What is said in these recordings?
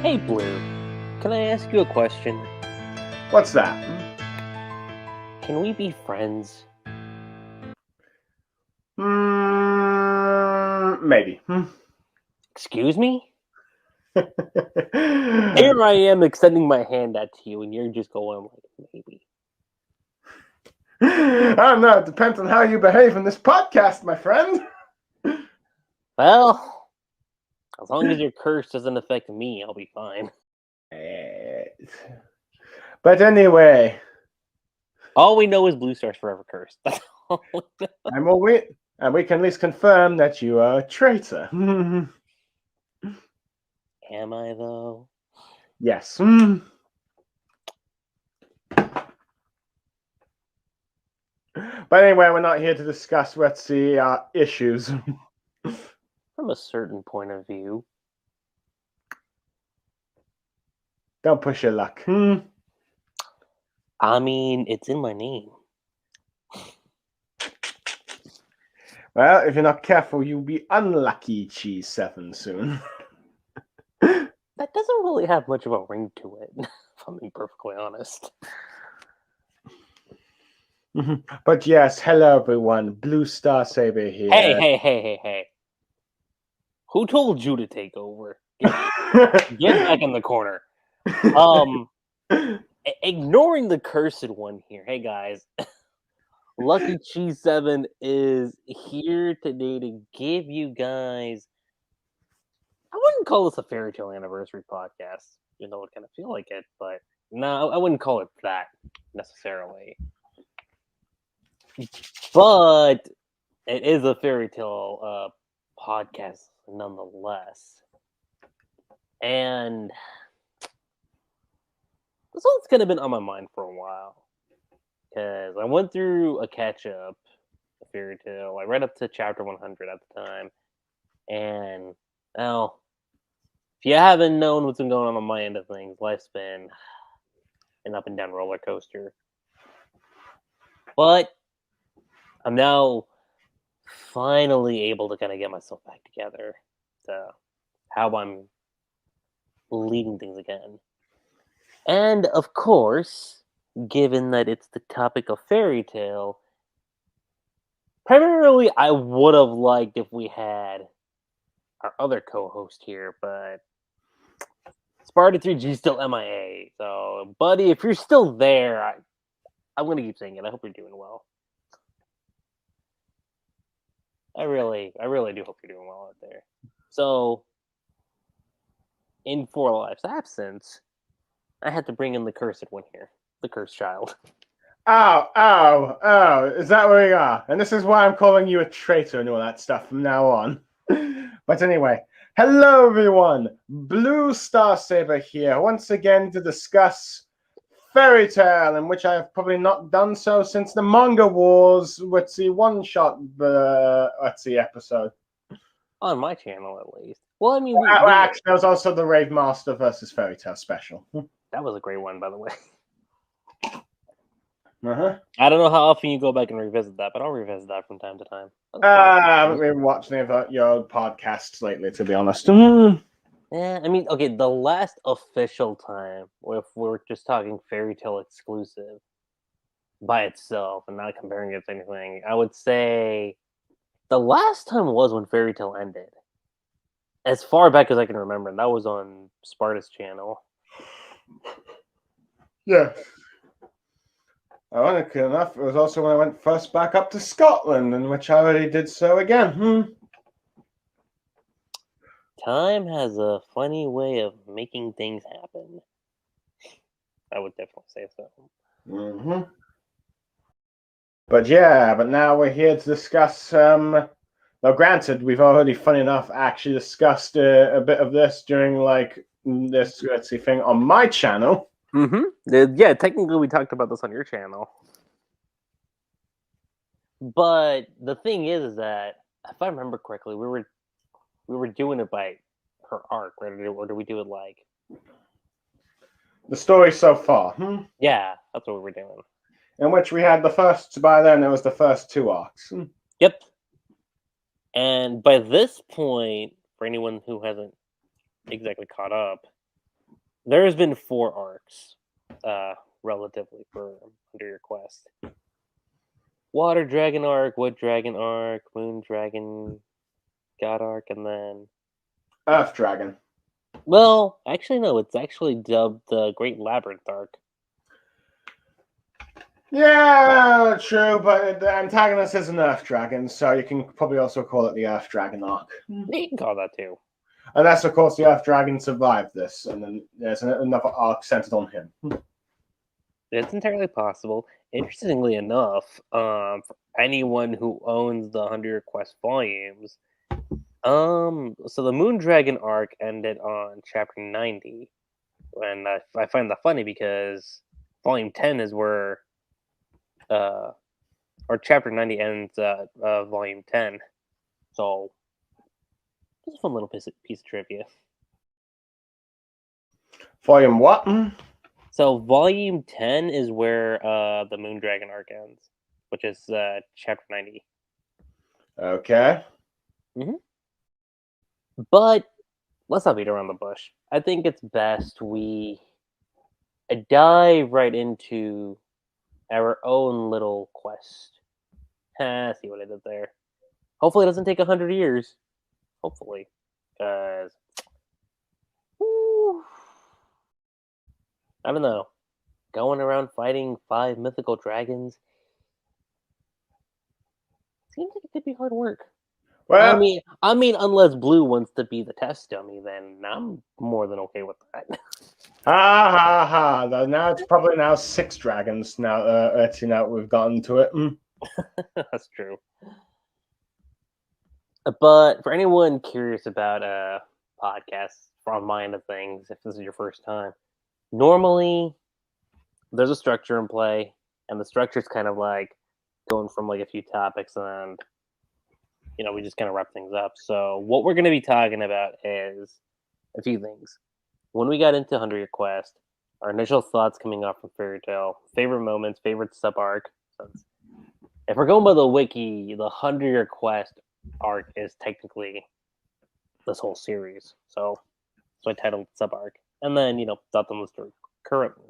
Hey, Blue, can I ask you a question? What's that? Can we be friends? Maybe. Excuse me? Here I am extending my hand out to you, and you're just going like, maybe. I don't know. It depends on how you behave in this podcast, my friend. Well, as long as your curse doesn't affect me, I'll be fine. But anyway, All we know is Blue Star's forever cursed. That's all we know. and we can at least confirm that you are a traitor. Am I, though? Yes. But anyway, we're not here to discuss, let's see, issues. From a certain point of view. Don't push your luck. I mean, it's in my name. Well, if you're not careful, you'll be unlucky, Cheese 7 soon. That doesn't really have much of a ring to it, if I'm being perfectly honest. But yes, hello everyone, BlueStarSaber here. Hey. Who told you to take over? Get back in the corner. Ignoring the cursed one here. Hey guys, Lucky Cheese 7 is here today to give you guys. I wouldn't call this a fairy tale anniversary podcast. You know, it kind of feel like it, but no, I wouldn't call it that necessarily. But it is a fairy tale podcast nonetheless. And this one's kind of been on my mind for a while. Because I went through a catch-up, a fairy tale. I read up to chapter 100 at the time. And, well, if you haven't known what's been going on my end of things, life's been an up-and-down roller coaster. But I'm now finally able to kind of get myself back together to how I'm leading things again. And, of course, given that it's the topic of fairy tale, primarily I would have liked if we had our other co-host here, but Sparta 3G still MIA. So, buddy, if you're still there, I'm going to keep saying it. I hope you're doing well. I really do hope you're doing well out there. So, in For Life's absence, I had to bring in the cursed one here, the cursed child. Oh, is that where we are? And this is why I'm calling you a traitor and all that stuff from now on. But anyway, hello everyone, BlueStarSaber here, once again to discuss fairy tale, in which I have probably not done so since the Manga Wars, one-shot, episode. On my channel, at least. Well, I mean, actually, there was also the Rave Master versus Fairy Tale special. That was a great one, by the way. I don't know how often you go back and revisit that, but I'll revisit that from time to time. I haven't been watching any of your podcasts lately, to be honest. Yeah, I mean, okay, the last official time, if we're just talking fairy tale exclusive by itself and not comparing it to anything, I would say the last time was when fairy tale ended. As far back as I can remember, and that was on Sparta's channel. Yeah. Ironically enough, it was also when I went first back up to Scotland, in which I already did so again. Time has a funny way of making things happen. I would definitely say so. But now we're here to discuss. Well, granted, we've already, funny enough, actually discussed a bit of this during this thing on my channel. Yeah, technically we talked about this on your channel. But the thing is that, if I remember correctly, we were doing it by her arc, right? Or did we do it like the story so far? Yeah, that's what we were doing. In which we had the first, by then it was the first 2 arcs. Yep. And by this point, for anyone who hasn't exactly caught up, There's been 4 arcs, relatively for Under Your Quest. Water Dragon arc, Wood Dragon arc, Moon Dragon God arc, and then Earth Dragon. well, actually no, it's actually dubbed the Great Labyrinth arc. Yeah, true, but the antagonist is an Earth Dragon, so you can probably also call it the Earth Dragon arc. You can call that too. Unless, of course, the Earth Dragon survived this, and then there's another arc centered on him. It's entirely possible. Interestingly enough, for anyone who owns the 100 Quest volumes, so the Moon Dragon arc ended on chapter 90, and I find that funny because volume 10 is where, or chapter 90 ends volume 10. So it's a fun little piece of trivia. Volume what? So volume 10 is where the Moon Dragon arc ends, which is chapter 90. Okay. But let's not beat around the bush. I think it's best we dive right into our own little quest. See what I did there. Hopefully it doesn't take 100 years. Hopefully. Because I don't know. Going around fighting 5 mythical dragons seems like it could be hard work. Well, I mean, unless Blue wants to be the test dummy, then I'm more than okay with that. ha. Now it's probably 6 dragons. Now we've gotten to it. That's true. But for anyone curious about podcasts from my end of things, if this is your first time, normally there's a structure in play, and the structure is kind of like going from like a few topics, and we just kind of wrap things up. So what we're going to be talking about is a few things. When we got into 100 Quest, our initial thoughts coming off from Fairy Tail, favorite moments, favorite sub arc. So if we're going by the wiki, the 100 Quest arc is technically this whole series. So I titled sub arc, and then thoughts on the story currently.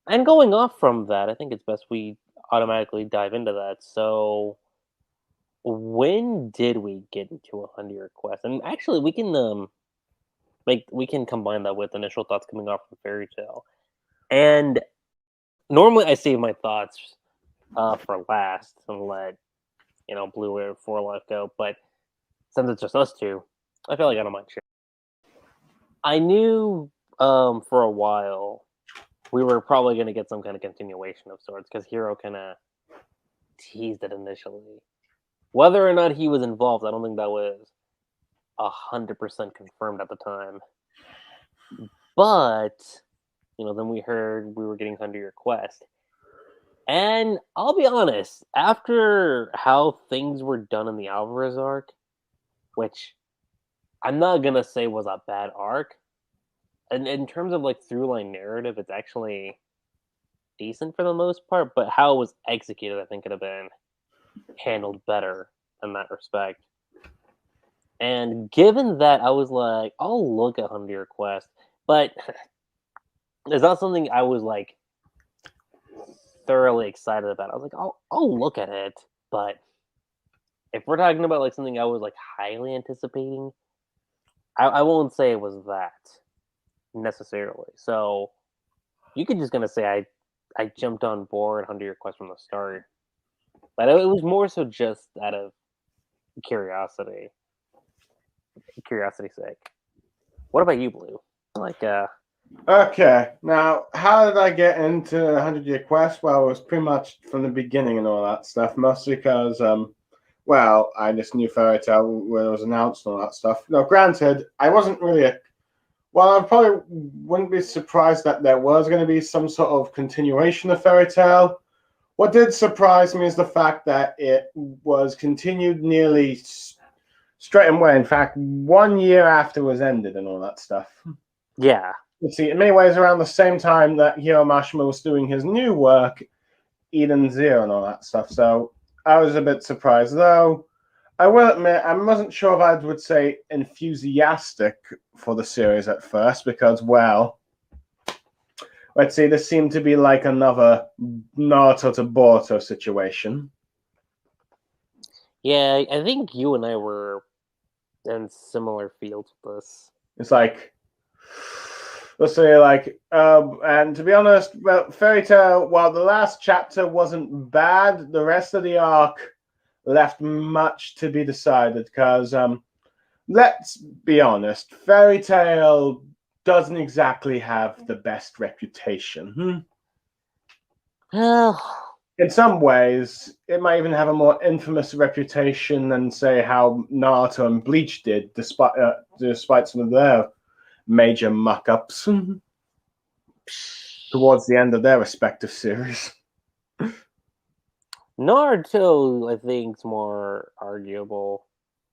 And going off from that, I think it's best we automatically dive into that. So, when did we get into 100 Quest? And actually, we can we can combine that with initial thoughts coming off from Fairy Tail. And normally, I save my thoughts for last and let Blue or 4 Life go. But since it's just us two, I feel like I don't mind sharing. I knew for a while we were probably going to get some kind of continuation of sorts because Hiro kind of teased it initially. Whether or not he was involved, I don't think that was 100% confirmed at the time. But then we heard we were getting 100 Quest, and I'll be honest. After how things were done in the Alvarez arc, which I'm not gonna say was a bad arc, and in terms of like through line narrative, it's actually decent for the most part. But how it was executed, I think, could have been handled better in that respect. And given that, I was like, I'll look at 100 Quest, but it's not something I was like thoroughly excited about. I was like, I'll look at it, but if we're talking about like something I was like highly anticipating, I won't say it was that necessarily. So you could just gonna say I jumped on board 100 Quest from the start, but it was more so just out of curiosity's sake. What about you, Blue? Okay, now how did I get into 100 Quest? Well, it was pretty much from the beginning and all that stuff, mostly because I just knew Fairy Tail when it was announced and all that stuff. No, granted, I wasn't really I probably wouldn't be surprised that there was going to be some sort of continuation of Fairy Tail. What did surprise me is the fact that it was continued nearly straight away. In fact, 1 year after it was ended and all that stuff. Yeah. You see, in many ways, around the same time that Hiro Mashima was doing his new work, Eden Zero and all that stuff. So I was a bit surprised, though. I will admit, I wasn't sure if I would say enthusiastic for the series at first because, well, let's see, this seemed to be like another Naruto to Boruto situation. Yeah, I think you and I were in similar fields with this. It's like, let's say, like, and to be honest, well, Fairy Tail, while the last chapter wasn't bad, the rest of the arc left much to be decided because, let's be honest, Fairy Tail doesn't exactly have the best reputation. Well, In some ways, it might even have a more infamous reputation than, say, how Naruto and Bleach did, despite some of their major muck-ups towards the end of their respective series. Naruto, I think, is more arguable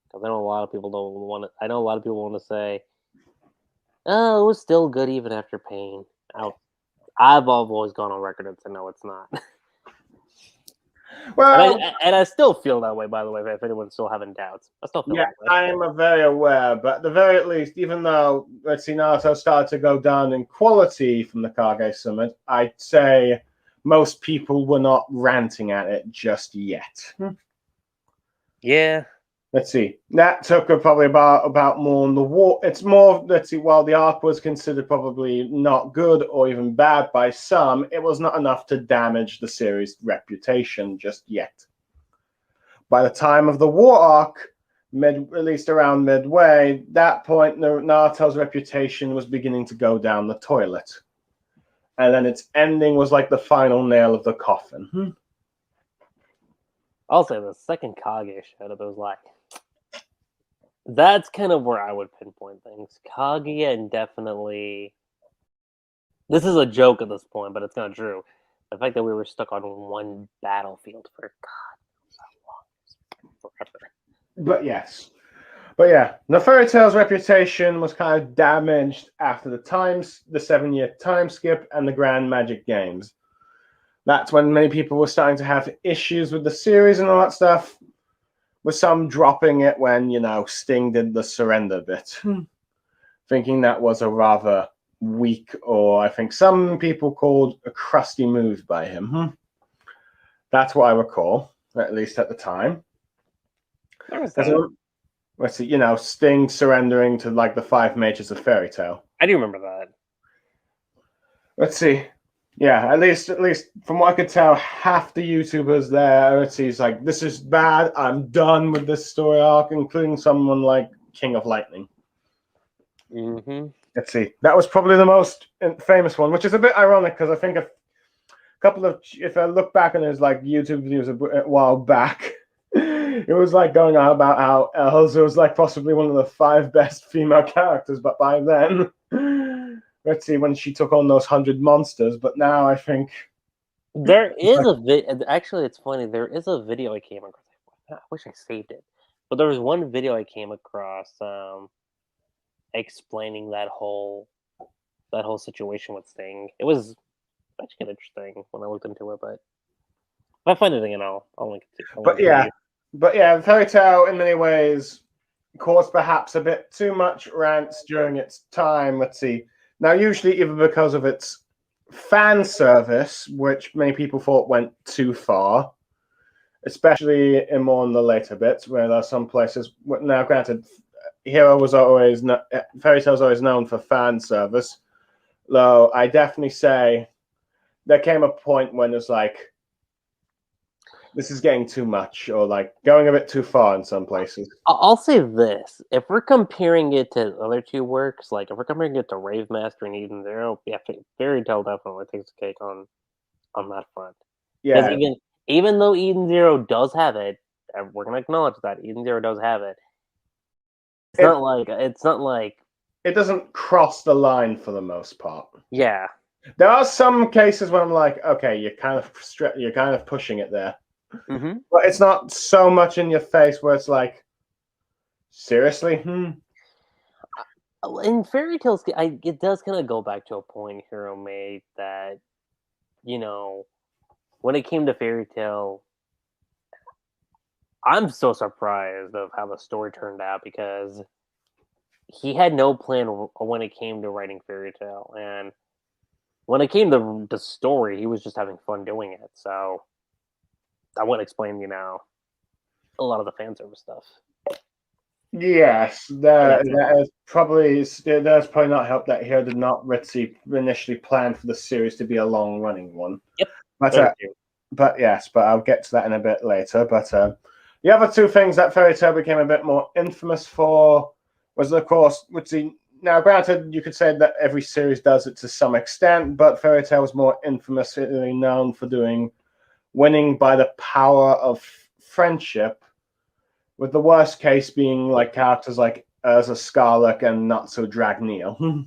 because I know a lot of people don't want to. I know a lot of people want to say, "Oh, it was still good even after pain." I've always gone on record and said, "No, it's not." Well, and I still feel that way. By the way, if anyone's still having doubts, I still feel yeah, that way. I am very aware, but at the very least, even though, let's see, Naruto started to go down in quality from the Kage Summit, I'd say most people were not ranting at it just yet. Yeah. Let's see. That took probably about more on the war. It's more, let's see, while the arc was considered probably not good or even bad by some, it was not enough to damage the series' reputation just yet. By the time of the war arc, at least around midway, that point, Naruto's reputation was beginning to go down the toilet. And then its ending was like the final nail of the coffin. I'll say the second Kage showed up, it was like, that's kind of where I would pinpoint things. Kaguya and definitely. This is a joke at this point, but it's not true. The fact that we were stuck on one battlefield for God, so long, forever. But yes. But yeah, the Fairy Tail's reputation was kind of damaged after the 7-year time skip and the Grand Magic Games. That's when many people were starting to have issues with the series and all that stuff, with some dropping it when, Sting did the surrender bit, thinking that was a rather weak, or I think some people called a crusty move by him. That's what I recall, at least at the time. Let's see, Sting surrendering to like the 5 mages of Fairy Tail. I do remember that. Let's see. Yeah, at least from what I could tell, half the YouTubers there, let's see, it's like, this is bad, I'm done with this story arc, including someone like King of Lightning. Mm-hmm. Let's see. That was probably the most famous one, which is a bit ironic because I think a couple of, if I look back on his like YouTube videos a while back, it was like going on about how Erza was like possibly one of the 5 best female characters, but by then, let's see, when she took on those 100 monsters, but now I think there is a actually, it's funny, there is a video I came across. I wish I saved it, but there was one video I came across explaining that whole situation with Sting. It was actually kind of interesting when I looked into it, but if I find it again, I'll link it to. But yeah, Fairy Tail in many ways caused perhaps a bit too much rants during its time. Let's see. Now, usually either because of its fan service, which many people thought went too far, especially in more in the later bits, where there are some places. Now, granted, Fairy Tail was always known for fan service, though I definitely say there came a point when it's like, this is getting too much, or like going a bit too far in some places. I'll say this: if we're comparing it to other 2 works, like if we're comparing it to Rave Master and Eden Zero, yeah, Fairy Tail definitely takes the cake on that front. Because Yeah, even though Eden Zero does have it, we're gonna acknowledge that Eden Zero does have it. It's not like it doesn't cross the line for the most part. Yeah. There are some cases where I'm like, okay, you're kind of pushing it there. Mm-hmm. But it's not so much in your face where it's like, seriously? In Fairy Tales, it does kind of go back to a point Hiro made that, when it came to Fairy Tale, I'm so surprised of how the story turned out because he had no plan when it came to writing Fairy Tail, and when it came to the story, he was just having fun doing it. So I wouldn't explain, a lot of the fan service stuff. Yes, that is probably that's probably not helped that Hiro did not initially plan for the series to be a long running one. Yep. But yes, but I'll get to that in a bit later. But the other two things that Fairy Tail became a bit more infamous for was, of course, now granted, you could say that every series does it to some extent, but Fairy Tail was more infamously known for winning by the power of friendship, with the worst case being like characters like Erza, Scarlet, and Natsu Dragneel.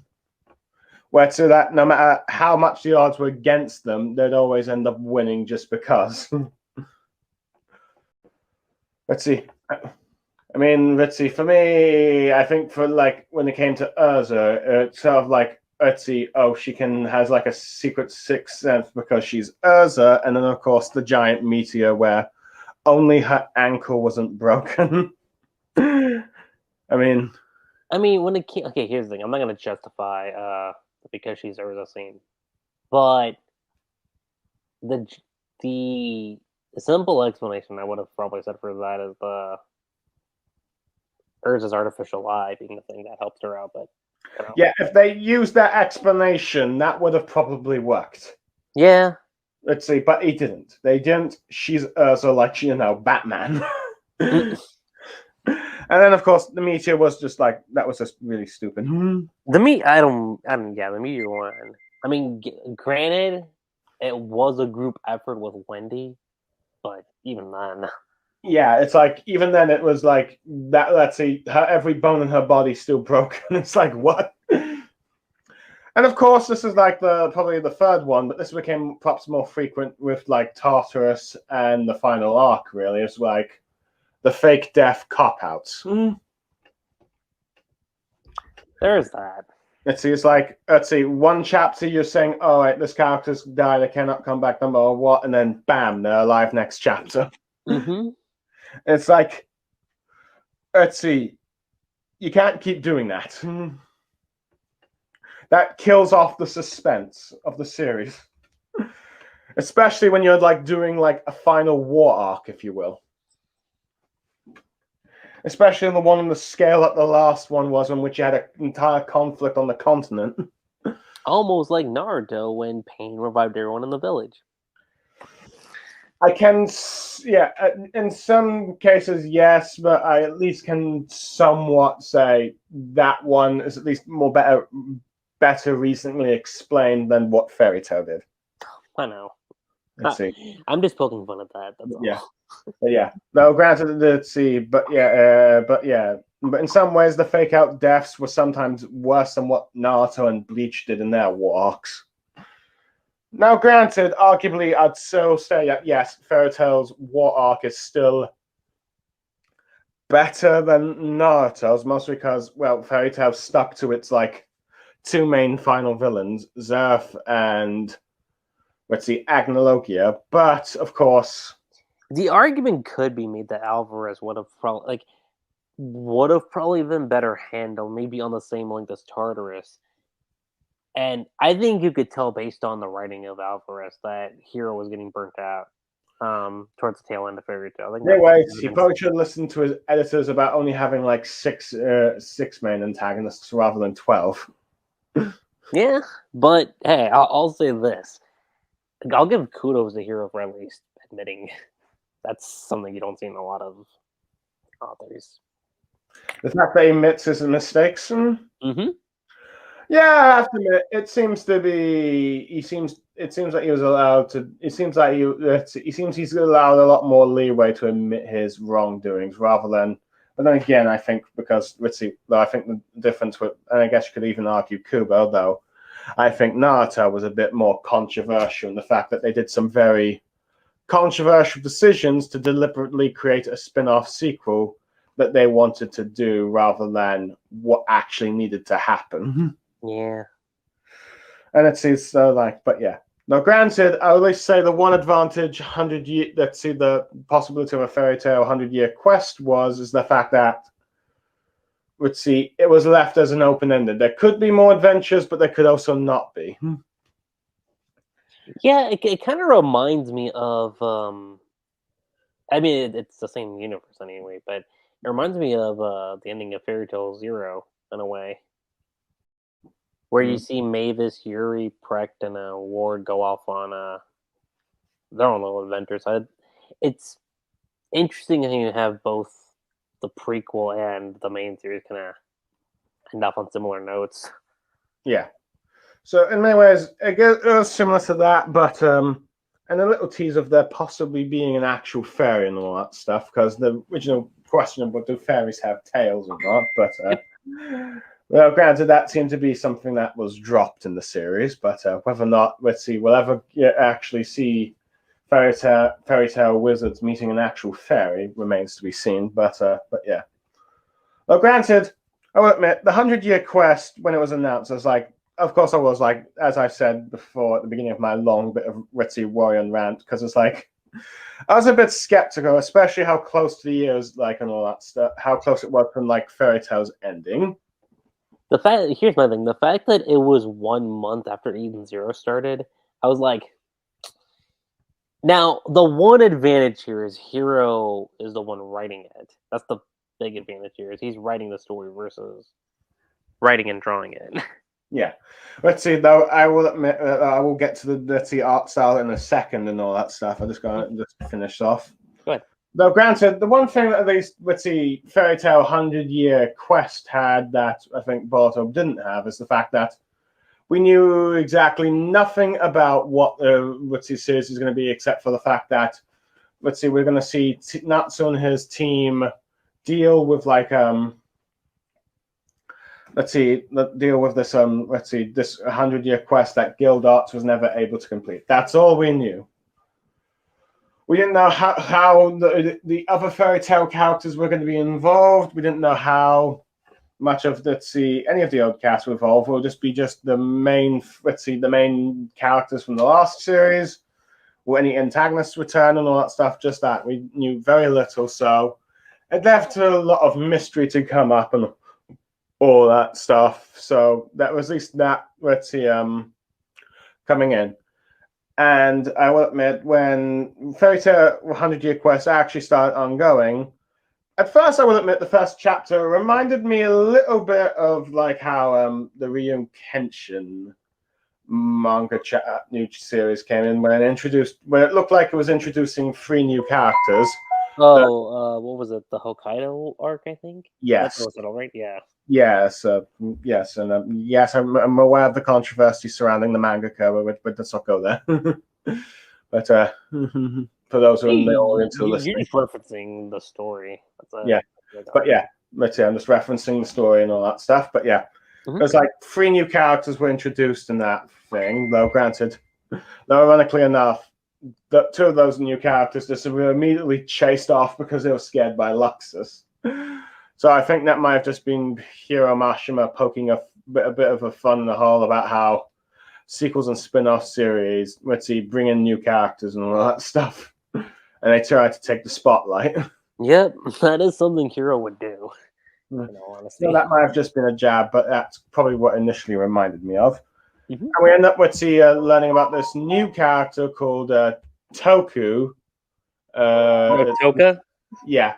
Where to that, no matter how much the odds were against them, they'd always end up winning just because. Let's see. I mean, let's see. For me, I think for like when it came to Erza, it's sort of like, let's see, she has like a secret sixth sense because she's Erza, and then of course the giant meteor where only her ankle wasn't broken. I mean, when it came, okay, here's the thing. I'm not gonna justify because she's Erza scene, but the simple explanation I would have probably said for that is the Erza's artificial eye being the thing that helped her out. But yeah, if they used that explanation, that would have probably worked. Yeah. Let's see, but he didn't. They didn't. She's Erza, like, Batman. And then, of course, the meteor was just like, that was just really stupid. The meteor one. I mean, granted, it was a group effort with Wendy, but even then. Yeah, it's like, even then, it was like, that. Let's see, every bone in her body still broken. It's like, what? And of course, this is like probably the third one, but this became perhaps more frequent with like Tartarus and the final arc. Really, it's like the fake death cop outs. There's that. Let's see. It's like, let's see. One chapter you're saying, "Oh, right, this character's died. I cannot come back no more." What? And then, bam, they're alive next chapter. It's like, let's see. You can't keep doing that. That kills off the suspense of the series, especially when you're like doing like a final war arc, if you will. Especially in the one on the scale that the last one was, in which you had an entire conflict on the continent. Almost like Naruto when Pain revived everyone in the village. I can, yeah, in some cases, yes, but I at least can somewhat say that one is at least better recently explained than what Fairy Tail did. I know. Let's see. I'm just poking fun at that. That's all. Yeah. But yeah. No, granted, let's see. But yeah. But in some ways, the fake out deaths were sometimes worse than what Naruto and Bleach did in their war arcs. Now, granted, arguably, I'd still say that, yes, Fairy Tail's war arc is still better than Naruto's, mostly because, well, Fairy Tail stuck to its, like, two main final villains, Zerf and, let's see, Agnologia. But, of course... The argument could be made that Alvarez would have probably been better handled, maybe on the same length as Tartarus. And I think you could tell based on the writing of Alvarez that Hiro was getting burnt out towards the tail end of Fairy Tail. Anyways, he probably should listen to his editors about only having like six main antagonists rather than 12. Yeah, but hey, I'll say this. I'll give kudos to Hiro for at least admitting that's something you don't see in a lot of authors. The fact that he admits his mistakes. Mm-hmm. Yeah, I have to admit, it seems like he was allowed to. It seems like he's allowed a lot more leeway to admit his wrongdoings rather than. But then again, I think because let's see, I think the difference with, and I guess you could even argue Kubo, though. I think Naruto was a bit more controversial in the fact that they did some very controversial decisions to deliberately create a spin-off sequel that they wanted to do rather than what actually needed to happen. Yeah. And it seems so like, but yeah. Now, granted, I always say the one advantage 100 year, let's see, the possibility of a fairy tale 100-year quest is the fact that, let's see, it was left as an open-ended. There could be more adventures, but there could also not be. Yeah, it kind of reminds me of. I mean, it's the same universe anyway, but it reminds me of the ending of Fairy Tale Zero in a way, where you see Mavis, Yuri, Precht, and Ward go off on their own little adventures. It's interesting how you have both the prequel and the main series kind of end up on similar notes. Yeah. So in many ways, it was similar to that, but and a little tease of there possibly being an actual fairy and all that stuff, because the original question of do fairies have tails or not, but well, granted, that seemed to be something that was dropped in the series, but whether or not, let's see, we'll ever actually see fairy tale wizards meeting an actual fairy remains to be seen. But yeah. Well, granted, I will admit, the 100-year quest, when it was announced, I was like, of course I was like, as I said before at the beginning of my long bit of Ritzy Warrior rant, because it's like, I was a bit skeptical, especially how close to the years, like, and all that stuff, how close it was from, like, Fairy Tale's ending. Here's my thing, the fact that it was 1 month after Eden Zero started, I was like, now, the one advantage here is Hiro is the one writing it. That's the big advantage here, is he's writing the story versus writing and drawing it. Yeah. Let's see, though, I will admit, I will get to the art style in a second and all that stuff. I'm just going to just finish off. Go ahead. Though, granted, the one thing that at least, let's see, Fairy Tale 100-year quest had that I think Boruto didn't have is the fact that we knew exactly nothing about what the let's see series is going to be, except for the fact that, let's see, we're going to see Natsu and his team deal with like let's see, deal with this let's see, this 100-year quest that Guild Arts was never able to complete. That's all we knew. We didn't know how the other fairy tale characters were going to be involved. We didn't know how much of, let's see, any of the old cast will evolve. Will just be just the main, let's see, the main characters from the last series. Will any antagonists return and all that stuff? Just that. We knew very little, so it left a lot of mystery to come up and all that stuff. So that was at least that, let's see, coming in. And I will admit, when Fairy Tale 100-Year Quest actually started ongoing, at first I will admit the first chapter reminded me a little bit of like how the Ryun Kenshin manga new series came in, when it looked like it was introducing 3 new characters. What was it? The Hokkaido arc, I think? Yes. That's all right? Yeah. Yes, yes, and yes, I'm aware of the controversy surrounding the mangaka, but let's not go there. But for those who are in the audience who are listening, you're just referencing the story. Yeah, but yeah, let's see, I'm just referencing the story and all that stuff. But yeah, there's like 3 new characters were introduced in that thing. Though granted, ironically enough, 2 of those new characters just were immediately chased off because they were scared by Luxus. So I think that might have just been Hiro Mashima poking a bit of a fun in the hole about how sequels and spin-off series, let's see, bring in new characters and all that stuff. And they try to take the spotlight. Yep, that is something Hiro would do. Honestly. So that might have just been a jab, but that's probably what initially reminded me of. And we end up, let's see, learning about this new character called Toku. Toka? Yeah.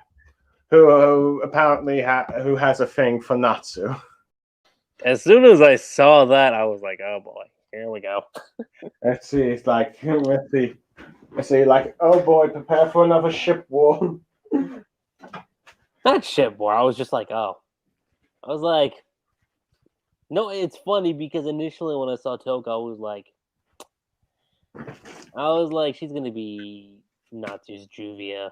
Who apparently who has a thing for Natsu. As soon as I saw that, I was like, "Oh boy, here we go." Let's see. It's like let's see. Like, oh boy, prepare for another ship war. Not ship war. I was just like, oh. I was like, no. It's funny because initially when I saw Toka, I was like, she's gonna be Natsu's Juvia.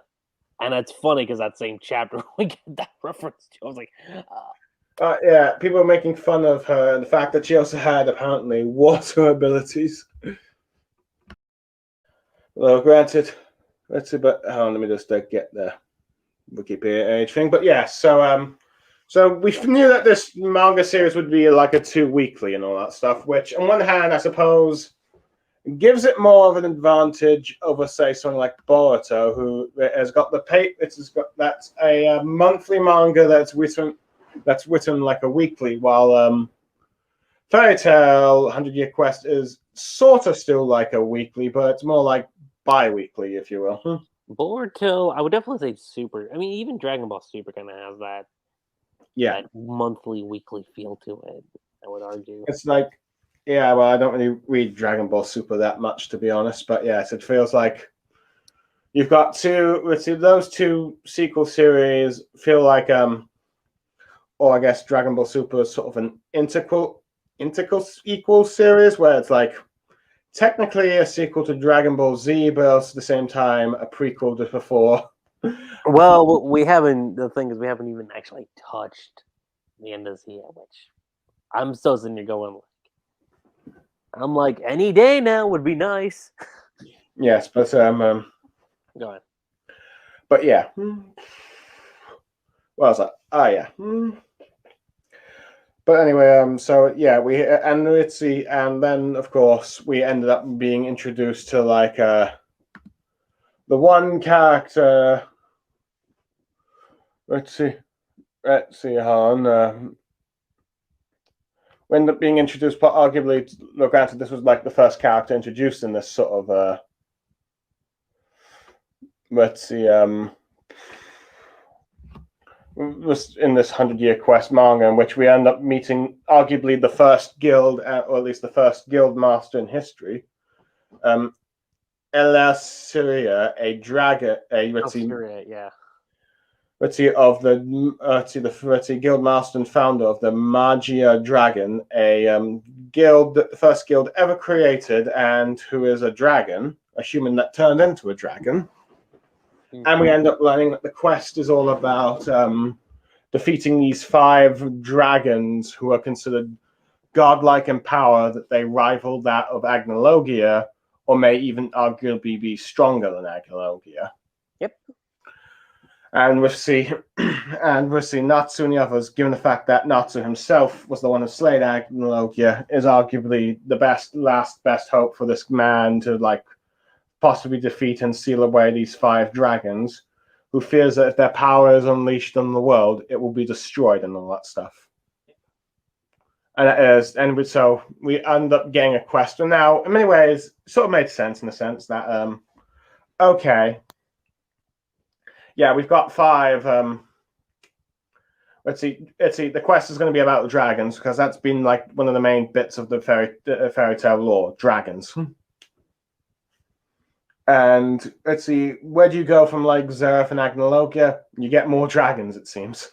And it's funny because that same chapter we get that reference to. I was like, yeah, people are making fun of her and the fact that she also had apparently water abilities. Well, granted, let's see, but let me just get the Wikipedia thing. But yeah, so we knew that this manga series would be like a 2 weekly and all that stuff. Which, on one hand, I suppose gives it more of an advantage over, say, someone like Boruto, who has got that's a monthly manga that's written like a weekly, while Fairy Tail 100 Year Quest is sort of still like a weekly, but it's more like bi-weekly, if you will. Boruto, I would definitely say Super. I mean, even Dragon Ball Super kind of has that monthly, weekly feel to it. I would argue. It's like, yeah, well, I don't really read Dragon Ball Super that much, to be honest, but yes, it feels like you've got those two sequel series feel like, or I guess Dragon Ball Super is sort of an equal series where it's like technically a sequel to Dragon Ball Z, but also at the same time a prequel to before. Well, we haven't. The thing is, we haven't even actually touched the end of Z yet, which I'm still sitting here going. I'm like, any day now would be nice. Yes, but Go ahead. But yeah, what was that? Oh yeah. But anyway, so yeah, and then of course we ended up being introduced to like the one character. Let's see, Han. We ended up being introduced, but arguably, look, granted, this was like the first character introduced in this sort of. Let's see, was in this 100-Year Quest manga, in which we end up meeting arguably the first guild, or at least the first guild master in history, Syria, a dragon, Syria, yeah. Of the guild master and founder of the Magia Dragon, a guild, the first guild ever created, and who is a dragon, a human that turned into a dragon. And we end up learning that the quest is all about defeating these 5 dragons who are considered godlike in power, that they rival that of Agnologia, or may even arguably be stronger than Agnologia. Yep. And we see Natsu and the others, given the fact that Natsu himself was the one who slayed Agnologia, is arguably the best hope for this man to like possibly defeat and seal away these 5 dragons, who fears that if their power is unleashed on the world, it will be destroyed and all that stuff. And so we end up getting a quest. And now, in many ways, it sort of made sense in the sense that, okay, yeah, we've got 5. Let's see. The quest is going to be about the dragons, because that's been like one of the main bits of the fairy tale lore, dragons. And let's see, where do you go from like Zerf and Agnologia? You get more dragons, it seems.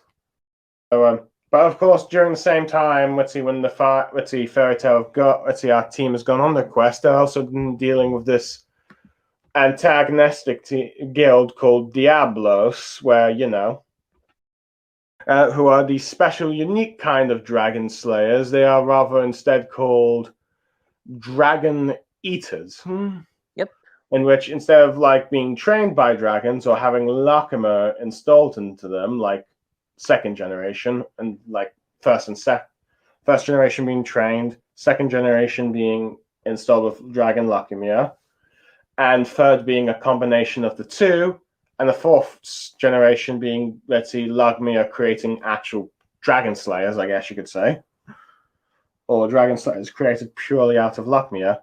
So, but of course, during the same time, when the fairy tale our team has gone on the quest, they're also been dealing with this antagonistic guild called Diablos, where who are the special, unique kind of dragon slayers. They are rather instead called dragon eaters. In which, instead of like being trained by dragons or having Lacrima installed into them, like 2nd generation, and like first generation being trained, 2nd generation being installed with dragon Lacrima, and 3rd being a combination of the 2, and the 4th generation being, Lacrima creating actual dragon slayers, I guess you could say, or dragon slayers created purely out of Lacrima.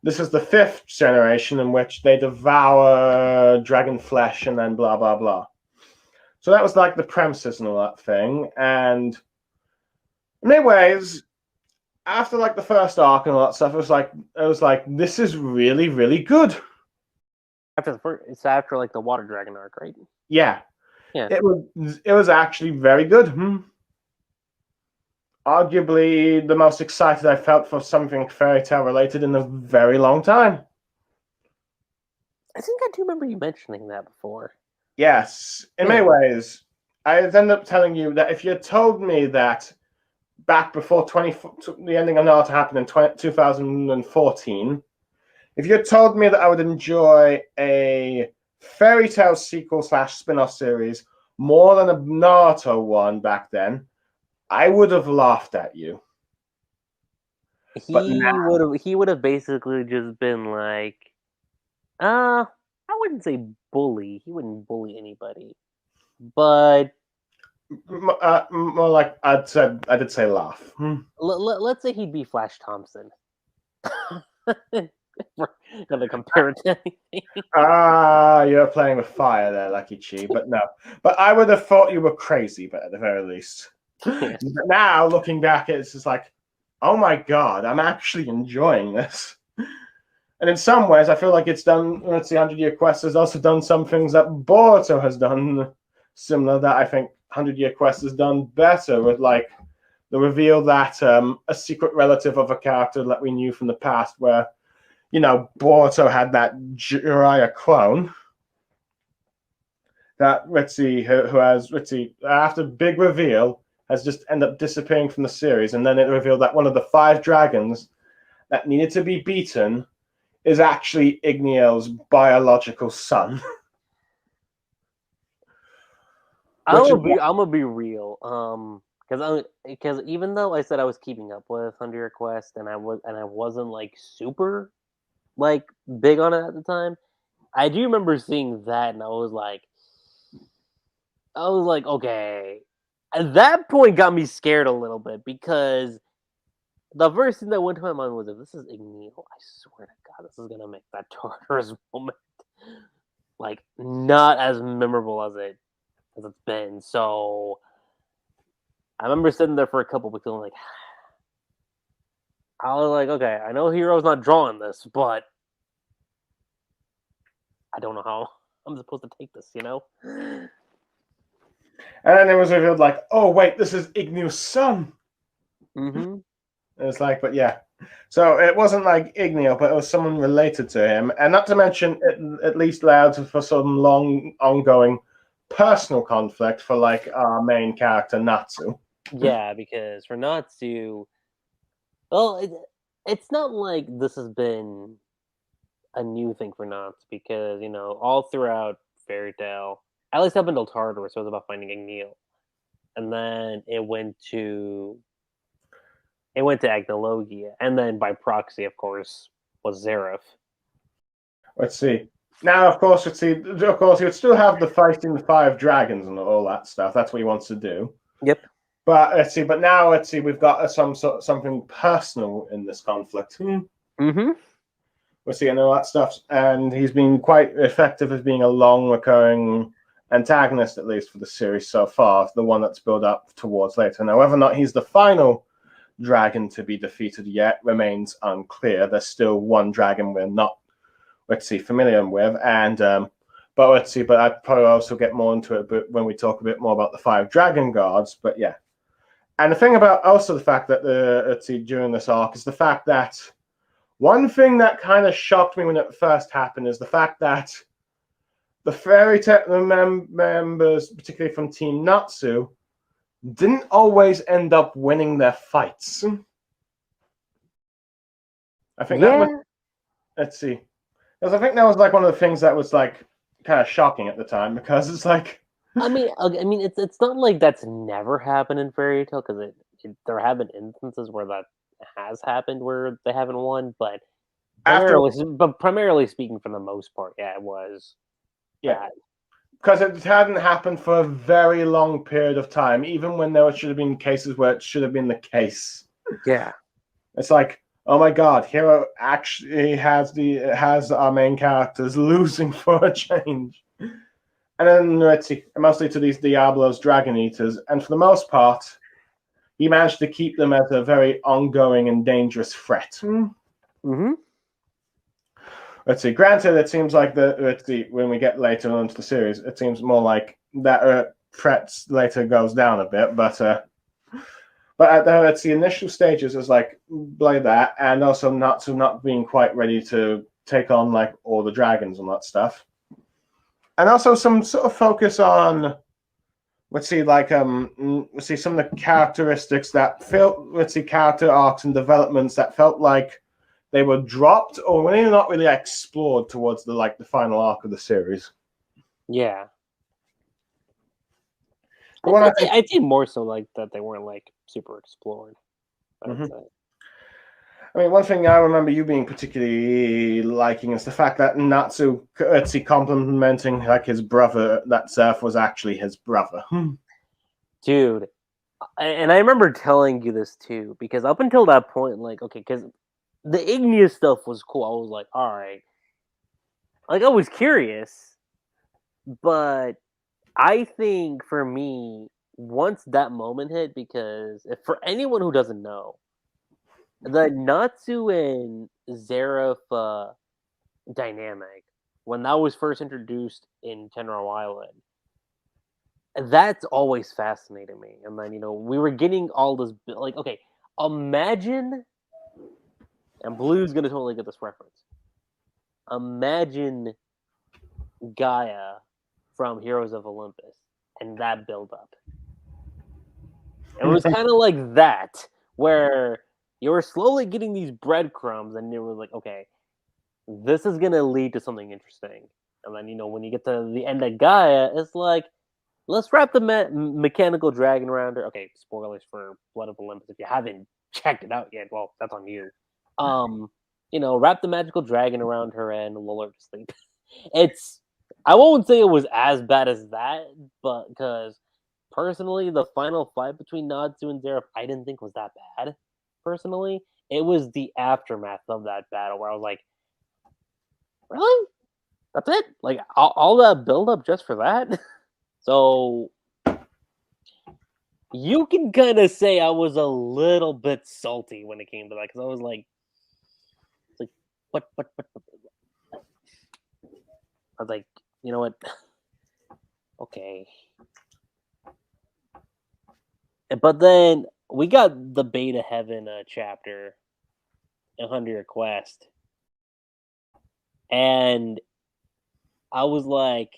This is the 5th generation, in which they devour dragon flesh and then blah, blah, blah. So that was like the premises and all that thing. And in many ways, after like the first arc and all that stuff, it was like this is really, really good. It's after like the water dragon arc, right? Yeah. It was actually very good. Arguably the most excited I felt for something fairy tale related in a very long time. I think I do remember you mentioning that before. Yes. In many ways, I ended up telling you that if you had told me that back before the ending of Naruto happened in 2014, if you had told me that I would enjoy a fairy tale sequel / spin-off series more than a Naruto one back then, I would have laughed at you. But now, He would have basically just been like, I wouldn't say bully. He wouldn't bully anybody, but more like I did say laugh. let's say he'd be Flash Thompson. We're gonna compare it to anything. Ah, you're playing with fire there, Lucky Chi. But no. But I would have thought you were crazy, but at the very least. Yeah. But now, looking back, it's just like, oh my god, I'm actually enjoying this. And in some ways, I feel like it's done. Let's see, 100-Year Quest has also done some things that Boruto has done similar. That I think 100-Year Quest has done better with, like the reveal that a secret relative of a character that we knew from the past, where Boruto had that Jiraiya clone. That Ritzy, who has Ritzy, after big reveal, has just ended up disappearing from the series, and then it revealed that one of the 5 dragons that needed to be beaten is actually Igniel's biological son. I'm gonna be real. Because even though I said I was keeping up with Under Quest and I wasn't like super like big on it at the time, I do remember seeing that and I was like, okay. At that point, got me scared a little bit because the first thing that went to my mind was, if this is Igneal, I swear to God, this is gonna make that Tartarus moment like not as memorable as it's been. So I remember sitting there for a couple weeks and like, I was like, okay, I know Hiro's not drawing this, but I don't know how I'm supposed to take this, you know? And then it was revealed like, oh wait, this is Igniel's son. Mm-hmm. It's like, but yeah. So it wasn't like Igniel, but it was someone related to him. And not to mention, it at least allowed for some long, ongoing personal conflict for like our main character, Natsu. Yeah, because for Natsu, well, it's not like this has been a new thing for Natsu because, all throughout Fairy Tail, at least up until Tartarus, it was about finding Igneal. And then it went to Agnologia, and then by proxy, of course, was Zareth. Let's see. Now, of course, he would still have the fighting the 5 dragons and all that stuff. That's what he wants to do. Yep. But now we've got something personal in this conflict. Mm-hmm. We're seeing all that stuff, and he's been quite effective as being a long recurring antagonist, at least for the series so far, the one that's built up towards later. Now, whether or not he's the final dragon to be defeated yet remains unclear. There's still one dragon we're not, familiar with, and but I'd probably also get more into it when we talk a bit more about the 5 dragon guards. But yeah, and the thing about also the fact that during this arc is the fact that one thing that kind of shocked me when it first happened is the fact that the Fairy Tail members, particularly from Team Natsu, didn't always end up winning their fights. I think that was, because I think that was like one of the things that was like kind of shocking at the time, because it's like, I mean, it's not like that's never happened in Fairy Tail because there have been instances where that has happened where they haven't won, but primarily speaking, for the most part, yeah, it was. Yeah, because it hadn't happened for a very long period of time, even when there should have been cases where it should have been the case. Yeah, it's like, oh my god, Hiro actually has our main characters losing for a change. And then let's see, mostly to these Diablos Dragon Eaters, and for the most part, he managed to keep them as a very ongoing and dangerous threat. Mm-hmm. Let's see. Granted, it seems like when we get later on into the series, it seems more like that threat later goes down a bit. But at the initial stages, it's like that, and also Natsu not being quite ready to take on like all the dragons and that stuff, and also some sort of focus on some of the characteristics that felt character arcs and developments that felt like they were dropped or when they're not really explored towards the final arc of the series. Yeah. I'd say more so like that they weren't like super explored. Mm-hmm. I mean, one thing I remember you being particularly liking is the fact that Natsu, complimenting like his brother, that Surf was actually his brother. Dude, and I remember telling you this too, because up until that point, like, okay, because the igneous stuff was cool. I was like, all right. Like, I was curious, but I think for me, once that moment hit, because if, for anyone who doesn't know, the Natsu and Zeref dynamic, when that was first introduced in Tenro Island, that's always fascinated me. And then, we were getting all this, like, okay, imagine, and Blue's gonna totally get this reference. Imagine Gaia from Heroes of Olympus and that build up. It was kind of like that, where you were slowly getting these breadcrumbs, and you were like, okay, this is gonna lead to something interesting. And then, when you get to the end of Gaia, it's like, let's wrap the mechanical dragon around her. Okay, spoilers for Blood of Olympus. If you haven't checked it out yet, well, that's on you. Wrap the magical dragon around her and lull her to sleep. I won't say it was as bad as that, but because personally, the final fight between Natsu and Zeref, I didn't think was that bad. Personally, it was the aftermath of that battle where I was like, really? That's it? Like, all that build up just for that? So you can kind of say I was a little bit salty when it came to that, because I was like, what? I was like, you know what? Okay. But then we got the Beta Heaven chapter, 100 Quest, and I was like,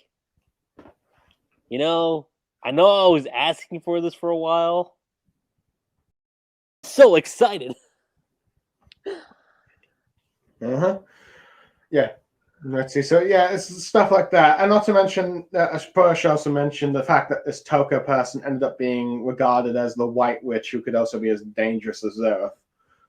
I know I was asking for this for a while. So excited. Yeah. Let's see. So yeah, it's stuff like that, and not to mention, Persh also mentioned the fact that this Toko person ended up being regarded as the White Witch, who could also be as dangerous as Zeref,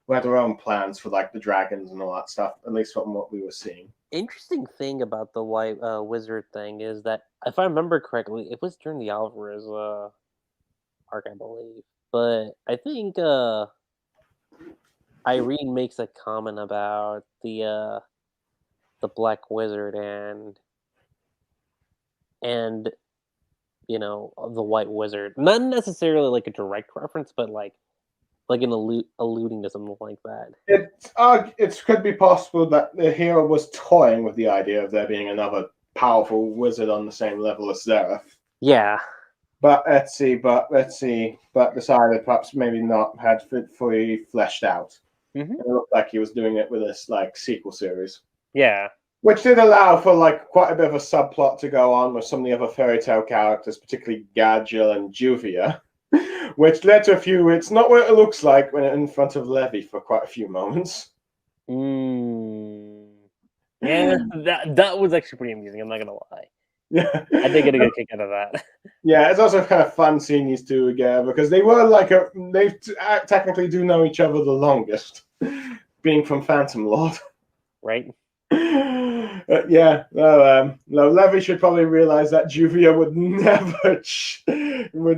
who had their own plans for like the dragons and all that stuff. At least from what we were seeing. Interesting thing about the White Wizard thing is that, if I remember correctly, it was during the Alvarez arc, I believe. But I think Irene makes a comment about the Black Wizard and the White Wizard. Not necessarily like a direct reference, but like an alluding to something like that. It could be possible that the hero was toying with the idea of there being another powerful wizard on the same level as Zeref. Yeah. But decided perhaps maybe not had fully fleshed out. Mm-hmm. It looked like he was doing it with this like sequel series. Yeah. Which did allow for like quite a bit of a subplot to go on with some of the other fairy tale characters, particularly Gadgil and Juvia, which led to a few. It's not what it looks like when in front of Levy for quite a few moments. Yeah, that was actually pretty amusing. I'm not gonna lie. Yeah, I did get a good kick out of that. Yeah, it's also kind of fun seeing these two together because they were like they technically do know each other the longest, being from Phantom Lord. Right. Yeah, no, Levy should probably realize that Juvia would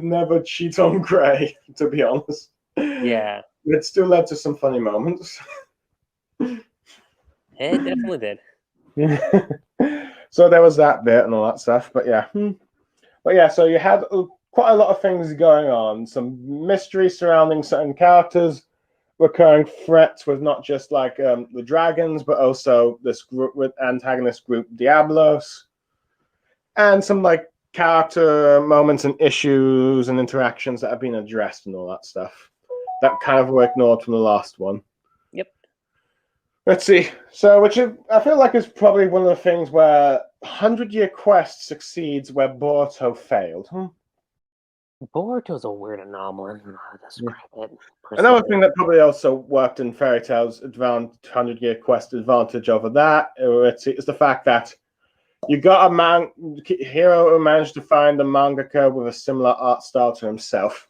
never cheat on Gray. To be honest. Yeah. It still led to some funny moments. It definitely did. So there was that bit and all that stuff, but yeah. So you had quite a lot of things going on. Some mystery surrounding certain characters, recurring threats with not just like the dragons, but also this group with antagonist group Diablos, and some like character moments and issues and interactions that have been addressed and all that stuff that kind of were ignored from the last one. Yep. Let's see. So, I feel like is probably one of the things where 100-Year Quest succeeds where Boruto failed. Boruto's a weird anomaly. I don't know how to describe it. Another thing that probably also worked in Fairy Tail's 100-Year Quest advantage over that is the fact that you got a hero who managed to find a mangaka with a similar art style to himself.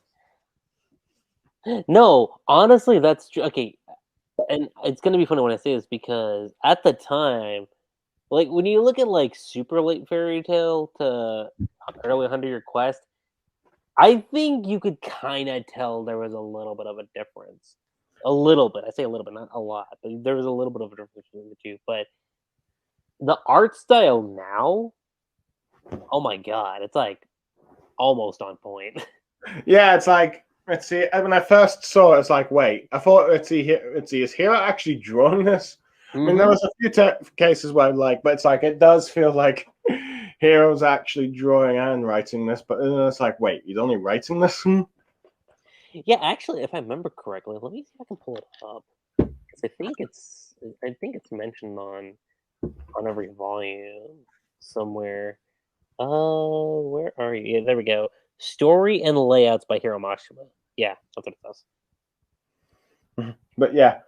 No, honestly, that's true. Okay, and it's gonna be funny when I say this because at the time, like when you look at like super late fairy tale to early 100-year quest, I think you could kind of tell there was a little bit of a difference. A little bit. I say a little bit, not a lot, but there was a little bit of a difference between the two. But the art style now, oh my god, it's like almost on point. Yeah, it's like, let's see. When I first saw it, it's like, wait, I thought, let's see, is Hiro actually drawing this? I mean, there was a few cases where but it's like, it does feel like Hiro's actually drawing and writing this, but then it's like, wait, he's only writing this? Yeah, actually, if I remember correctly, let me see if I can pull it up. 'Cause I think it's mentioned on every volume somewhere. Where are you? Yeah, there we go. Story and layouts by Hiro Mashima. Yeah, that's what it says. But yeah.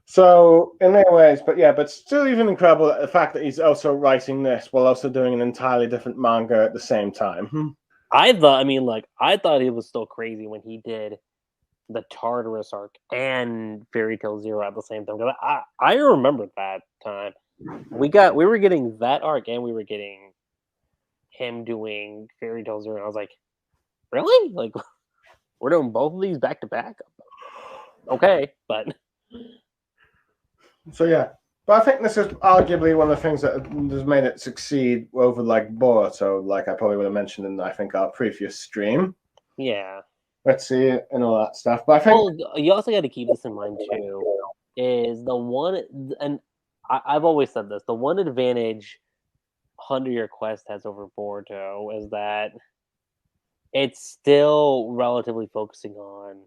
So in many ways, but still even incredible the fact that he's also writing this while also doing an entirely different manga at the same time. I thought he was still crazy when he did the Tartarus arc and Fairy Tail Zero at the same time. I remember that time. We were getting that arc and we were getting him doing Fairy Tail Zero. And I was like, really? Like, we're doing both of these back to back? Okay, but so yeah. But I think this is arguably one of the things that has made it succeed over like Boruto, like I probably would have mentioned in I think our previous stream. yeah. Let's see and all that stuff. But I think you also got to keep this in mind too. Is the one, and I've always said this: the one advantage 100-year quest has over Boruto is that it's still relatively focusing on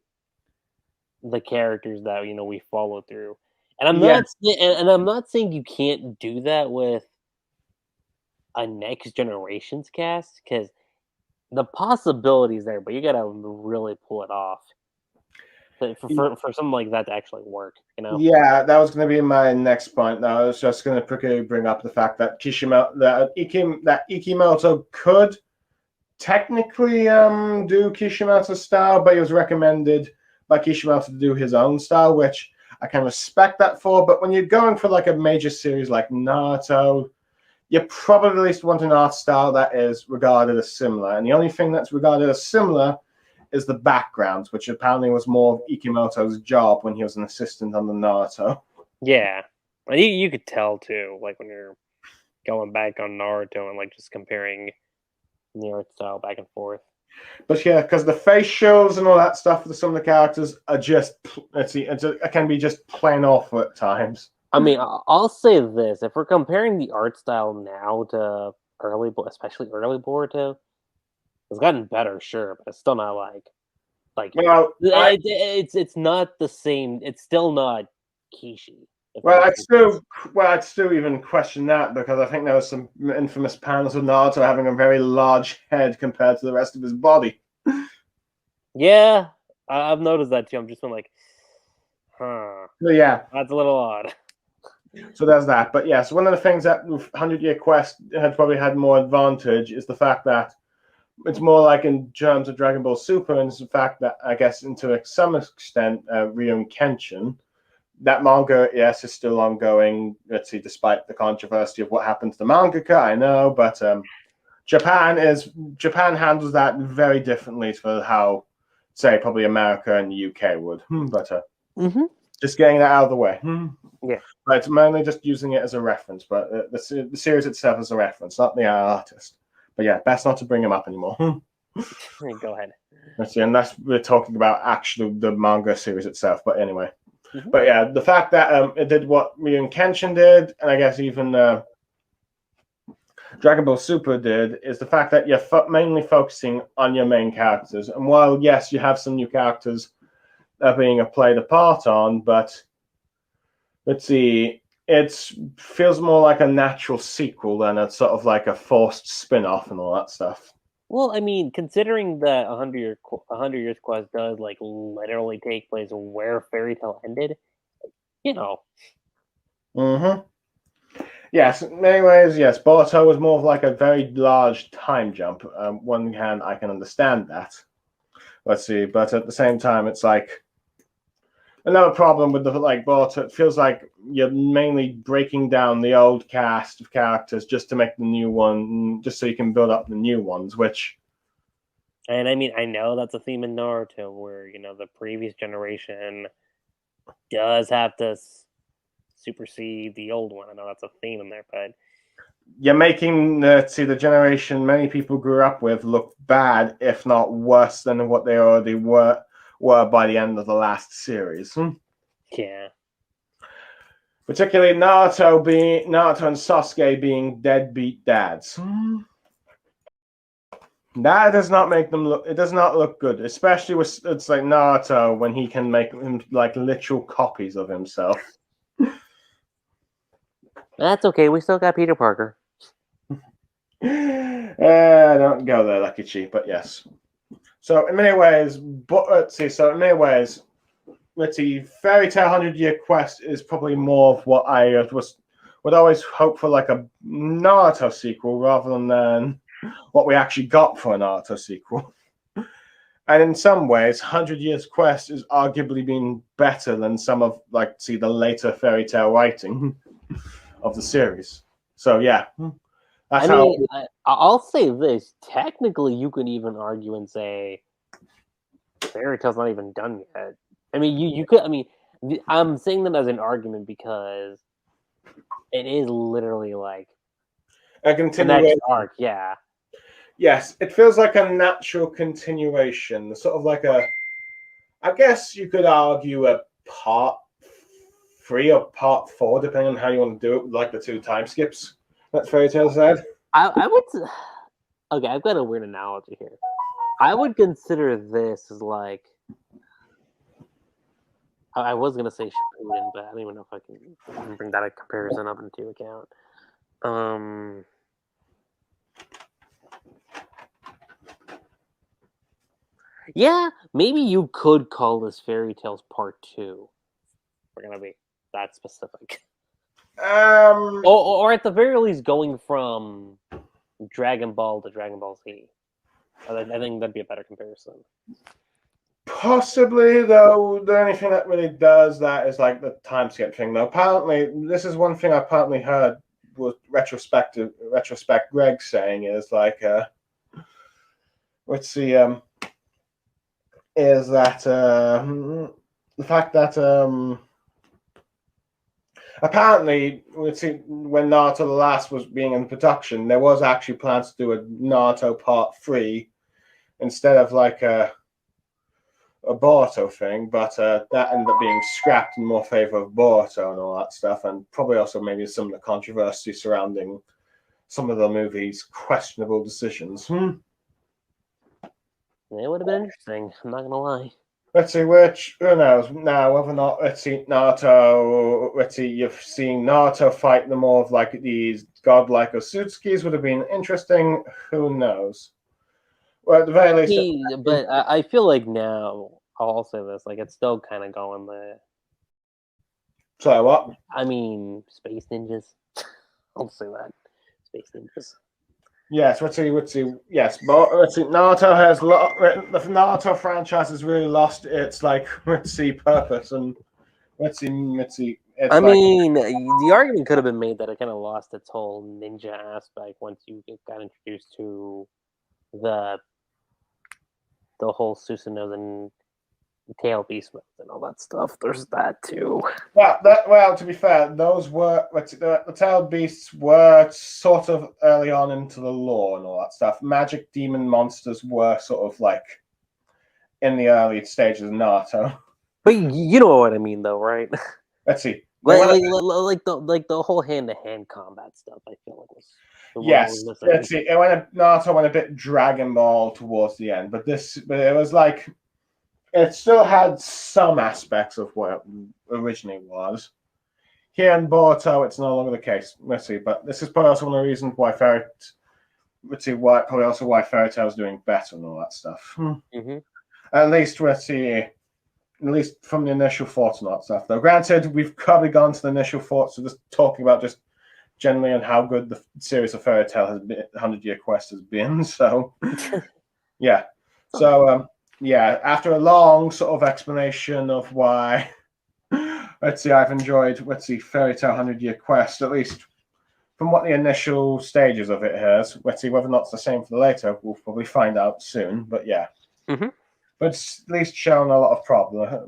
the characters that we follow through. And I'm not saying you can't do that with a next generation's cast because the possibilities there, but you gotta really pull it off for something like that to actually work. Yeah, that was going to be my next point. I was just going to quickly bring up the fact that Ikimoto could technically do Kishimoto's style, but he was recommended by Kishimoto to do his own style, which I can respect that for. But when you're going for like a major series like Naruto, you probably at least want an art style that is regarded as similar. And the only thing that's regarded as similar is the backgrounds, which apparently was more of Ikimoto's job when he was an assistant on the Naruto. Yeah, you could tell too, like when you're going back on Naruto and like just comparing the art style back and forth. But yeah, because the facials and all that stuff for some of the characters are just, it can be just plain awful at times. I mean, I'll say this: if we're comparing the art style now to especially early Boruto, it's gotten better, sure, but it's still not like it's not the same. It's still not Kishi. I'd still even question that because I think there was some infamous panels of Naruto having a very large head compared to the rest of his body. Yeah, I've noticed that too. I'm just been like, huh. So yeah, that's a little odd. So there's that. But yes, one of the things that 100-year quest had probably had more advantage is the fact that it's more like in terms of Dragon Ball Super, and it's the fact that I guess to some extent, Ryun Kenshin, that manga, yes, is still ongoing. Let's see, despite the controversy of what happened to the mangaka, I know, but Japan handles that very differently for how, say, probably America and the UK would. But just getting that out of the way. Yeah, but it's mainly just using it as a reference. But the series itself is a reference, not the artist. But yeah, best not to bring him up anymore. Go ahead. Let's see, unless we're talking about actually the manga series itself. But anyway. But yeah, the fact that it did what Ryun Kenshin did, and I guess even Dragon Ball Super did, is the fact that you're mainly focusing on your main characters. And while, yes, you have some new characters that are being played a part on, but let's see, it feels more like a natural sequel than a sort of like a forced spin-off and all that stuff. Well, I mean, considering that 100 Years Quest does like literally take place where Fairy Tail ended, Yes, in many ways, yes. Boruto was more of like a very large time jump. One hand, I can understand that. Let's see, but at the same time, it's like, another problem with the Boruto, it feels like you're mainly breaking down the old cast of characters just to make the new one, just so you can build up the new ones, which. And I mean, I know that's a theme in Naruto where, the previous generation does have to supersede the old one. I know that's a theme in there, but you're making the generation many people grew up with look bad, if not worse than what they already were by the end of the last series. Yeah. Particularly Naruto and Sasuke being deadbeat dads. That does not make them look. It does not look good, especially with it's like Naruto when he can make him like literal copies of himself. That's okay. We still got Peter Parker. Don't go there, Lucky Chi, but yes. So in many ways, let's see. So in many ways, let's see. Fairy Tail 100-Year Quest is probably more of what I would always hope for, like a Naruto sequel rather than what we actually got for a Naruto sequel. And in some ways, 100 Years Quest is arguably been better than some of the later Fairy Tail writing of the series. So yeah. I'll say this. Technically, you could even argue and say Fairy Tail's not even done yet. I mean, you could. I mean, I'm saying them as an argument because it is literally like a continuation. The next arc. Yeah. Yes, it feels like a natural continuation, sort of like I guess you could argue a part 3 or part 4, depending on how you want to do it, like the 2 time skips that Fairy Tail said. I would. Okay, I've got a weird analogy here. I would consider this as like. I was gonna say Shippuden, but I don't even know if I can bring that comparison up into account. Yeah, maybe you could call this Fairy Tales Part 2. We're gonna be that specific. Or at the very least, going from Dragon Ball to Dragon Ball Z. I think that'd be a better comparison. Possibly, though, the only thing that really does that is like the time skip thing. Though apparently, this is one thing I apparently heard was retrospect Greg saying is like, let's see, is that the fact that apparently, let's see, when Naruto the Last was being in production, there was actually plans to do a Naruto Part 3 instead of like a Boruto thing, but that ended up being scrapped in more favor of Boruto and all that stuff, and probably also maybe some of the controversy surrounding some of the movie's questionable decisions. It would have been interesting, I'm not gonna lie. Let's see, who knows now whether or not, let's see, Naruto, let's see, you've seen Naruto fight the more of like these godlike Otsutskis would have been interesting, who knows. Well, at the very least, but I feel like now, I'll say this, like it's still kind of going there. So what? I mean, Space Ninjas. I'll say that. Space Ninjas. Yes, let's see. Yes, but let's see. Naruto has the Naruto franchise has really lost its purpose, and let's see. I mean, the argument could have been made that it kind of lost its whole ninja aspect once you got introduced to the whole Susanoo and tail beast mode and all that stuff. There's that too. Well, to be fair, those were the tail beasts were sort of early on into the lore and all that stuff. Magic demon monsters were sort of like in the early stages of Naruto. But you know what I mean, though, right? Let's see. Like the whole hand-to-hand combat stuff. I feel like was. Yes, let's see. Naruto went a bit Dragon Ball towards the end, but it was like it still had some aspects of what it originally was. Here in Boruto, it's no longer the case. Let's see, but this is probably also one of the reasons why Fairy Tail is doing better and all that stuff. Mm-hmm. At least from the initial thoughts and all that stuff. Though, granted, we've probably gone to the initial thoughts, so just talking about just generally on how good the series of Fairy Tail has been, 100-Year Quest has been. So, yeah. So, yeah, after a long sort of explanation of why let's see, I've enjoyed, let's see, Fairy Tale 100-Year Quest, at least from what the initial stages of it has. Let's see whether or not it's the same for the later. We'll probably find out soon, but yeah. Mm-hmm. But it's at least shown a lot of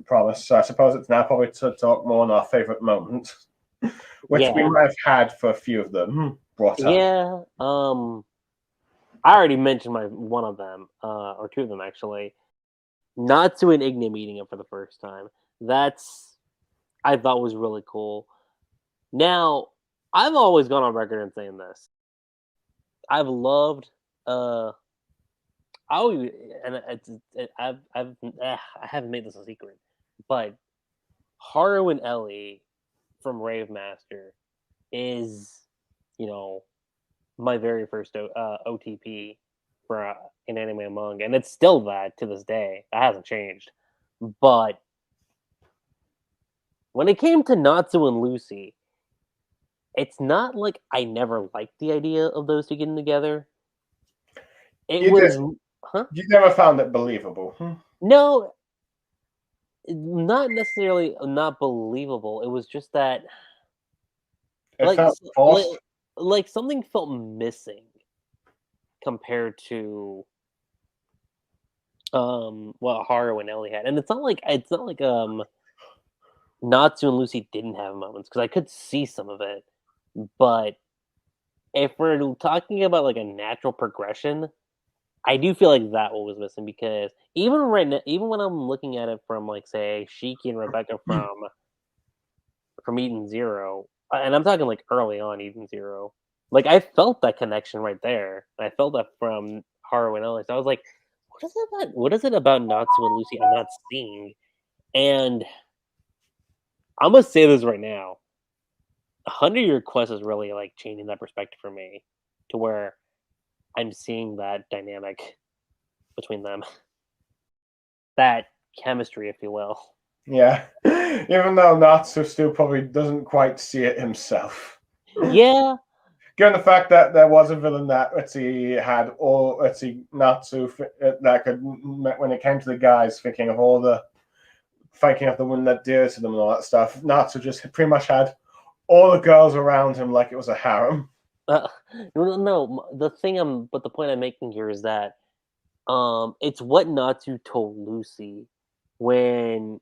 promise. So I suppose it's now probably to talk more on our favourite moments, which we might have had for a few of them brought up. Yeah. I already mentioned one of them, or two of them actually. Natsu and Igni meeting up for the first time. I thought was really cool. Now, I've always gone on record and saying this. I've loved I haven't made this a secret, but Haru and Ellie from Rave Master is, my very first OTP for an anime and manga, and it's still that to this day. That hasn't changed. But when it came to Natsu and Lucy, it's not like I never liked the idea of those two getting together. You never found it believable? No, not necessarily not believable. It was just that it felt forced. Like something felt missing compared to what Haru and Ellie had. And it's not like Natsu and Lucy didn't have moments, because I could see some of it. But if we're talking about like a natural progression, I do feel like that one was missing, because even right now, even when I'm looking at it from like say Shiki and Rebecca from Eden Zero, and I'm talking like early on Eden Zero, like I felt that connection right there. I felt that from Haru and Ellie. So I was like, what is it about Natsu and Lucy I'm not seeing? And I'm gonna say this right now. 100-Year Quest is really like changing that perspective for me, to where I'm seeing that dynamic between them, that chemistry, if you will. Yeah, even though Natsu still probably doesn't quite see it himself. Yeah. Given the fact that there was a villain that, had all, Natsu, that could, when it came to the guys, thinking of the one that dear to them and all that stuff, Natsu just pretty much had all the girls around him like it was a harem. No, but the point I'm making here is that it's what Natsu told Lucy when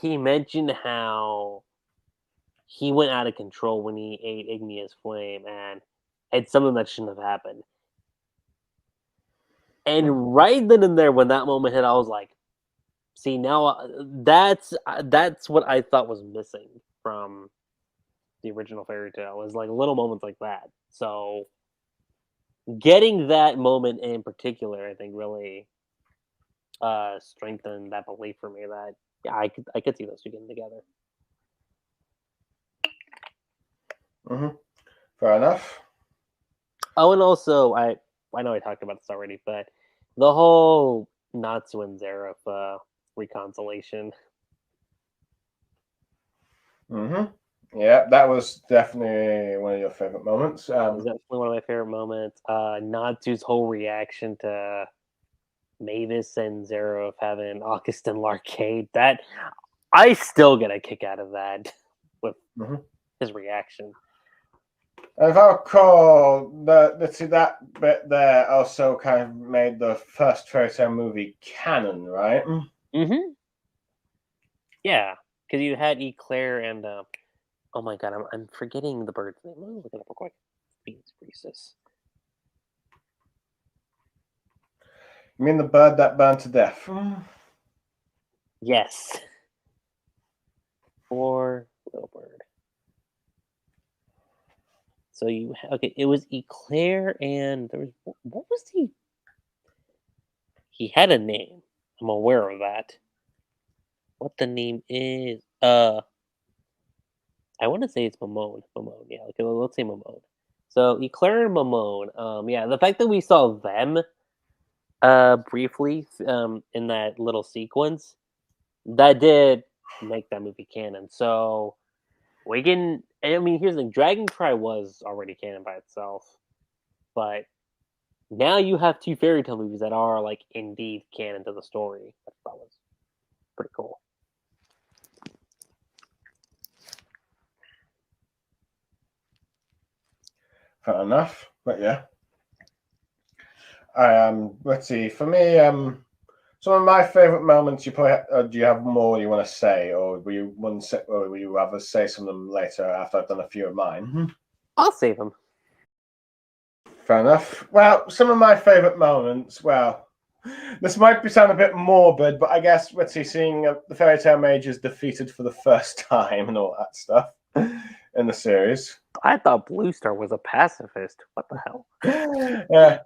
he mentioned how he went out of control when he ate Igneous Flame, and it's something that shouldn't have happened. And right then and there, when that moment hit, I was like, see, now that's what I thought was missing from the original fairy tale, was like little moments like that. So getting that moment in particular, I think, really strengthened that belief for me that I could see those two getting together. Mm-hmm. Fair enough. Oh, and also I know I talked about this already, but the whole Natsu and Zeref reconciliation. Mm-hmm. Yeah, that was definitely one of your favorite moments. It was definitely one of my favorite moments. Natsu's whole reaction to Mavis and Zeref having August and Larcade, that I still get a kick out of that with his reaction. And if I recall, that bit there also kind of made the first Fairy Tail movie canon, right? Mm-hmm. Yeah, because you had Eclair and oh my god, I'm forgetting the bird's name. Let me look it up real quick. Beans Priestess. You mean the bird that burned to death? Yes. Poor little bird. So it was Eclair, and there was, what was he had a name. I'm aware of that. What the name is? I want to say it's Mamone. Yeah. Okay, let's say Mamone. So Eclair and Mamone. Yeah, the fact that we saw them briefly in that little sequence, that did make that movie canon. So we can, I mean, here's the thing: Dragon Cry was already canon by itself, but now you have two fairy tale movies that are like indeed canon to the story. I thought was pretty cool. Fair enough. But yeah. Let's see. For me, some of my favorite moments. You probably do you have more you want to say, or will you rather say some of them later after I've done a few of mine? I'll save them. Fair enough. Well, some of my favorite moments. Well, this might sound a bit morbid, but I guess let's see, seeing the fairy tale mages defeated for the first time and all that stuff in the series. I thought Blue Star was a pacifist. What the hell? Yeah.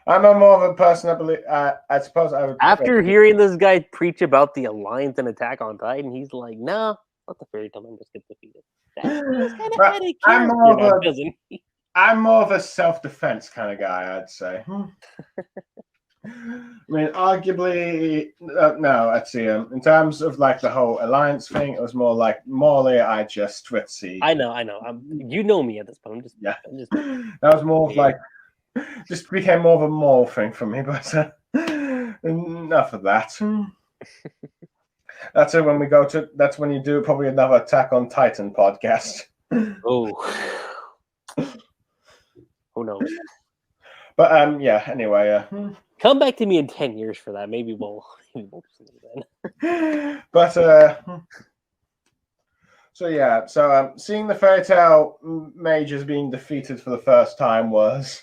I'm a more of a person. I believe. I suppose I would. After hearing this guy preach about the Alliance and Attack on Titan, he's like, "No, let the fairy tale members get defeated." That's kind of heady character, doesn't he? I'm more of a self-defense kind of guy, I'd say. I mean, arguably, no. Let's see. In terms of like the whole alliance thing, it was more like morally. Let's see. I know. You know me at this point. That was more of like. Just became more of a moral thing for me, but enough of that. That's it. When we go to, that's when you do probably another Attack on Titan podcast. Oh, who knows? But yeah. Anyway, come back to me in 10 years for that. Maybe we'll do something then. But so yeah. So seeing the fairy tale mages being defeated for the first time was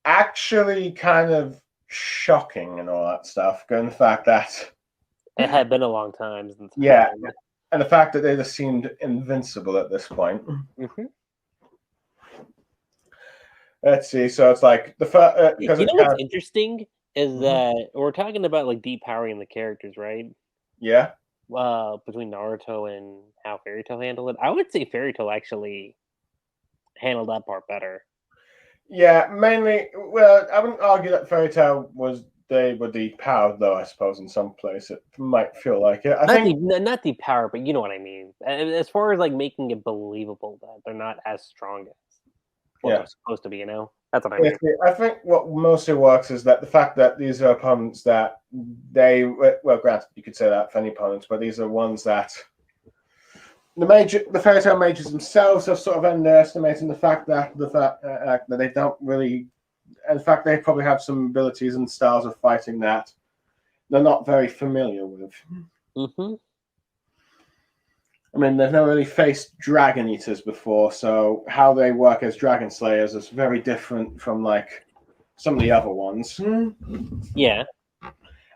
actually kind of shocking and all that stuff, given the fact that it had been a long time since. Yeah, and the fact that they just seemed invincible at this point. Mm-hmm. Let's see. So it's like the first. You know what's interesting is that we're talking about like depowering the characters, right? Yeah. Between Naruto and how Fairy Tail handled it, I would say Fairy Tail actually handled that part better. Yeah, mainly. Well, I wouldn't argue that Fairy Tail they were depowered, though. I suppose in some place it might feel like it. I think not depowered, but you know what I mean. As far as like making it believable that they're not as strong as what they're supposed to be, you know. That's what I mean. I think what mostly works is that the fact that these are opponents that granted, you could say that for any opponents, but these are ones that the fairy tale mages themselves are sort of underestimating the fact that they don't really. In fact, they probably have some abilities and styles of fighting that they're not very familiar with. Mm-hmm. I mean, they've never really faced dragon eaters before, so how they work as dragon slayers is very different from like some of the other ones. Yeah.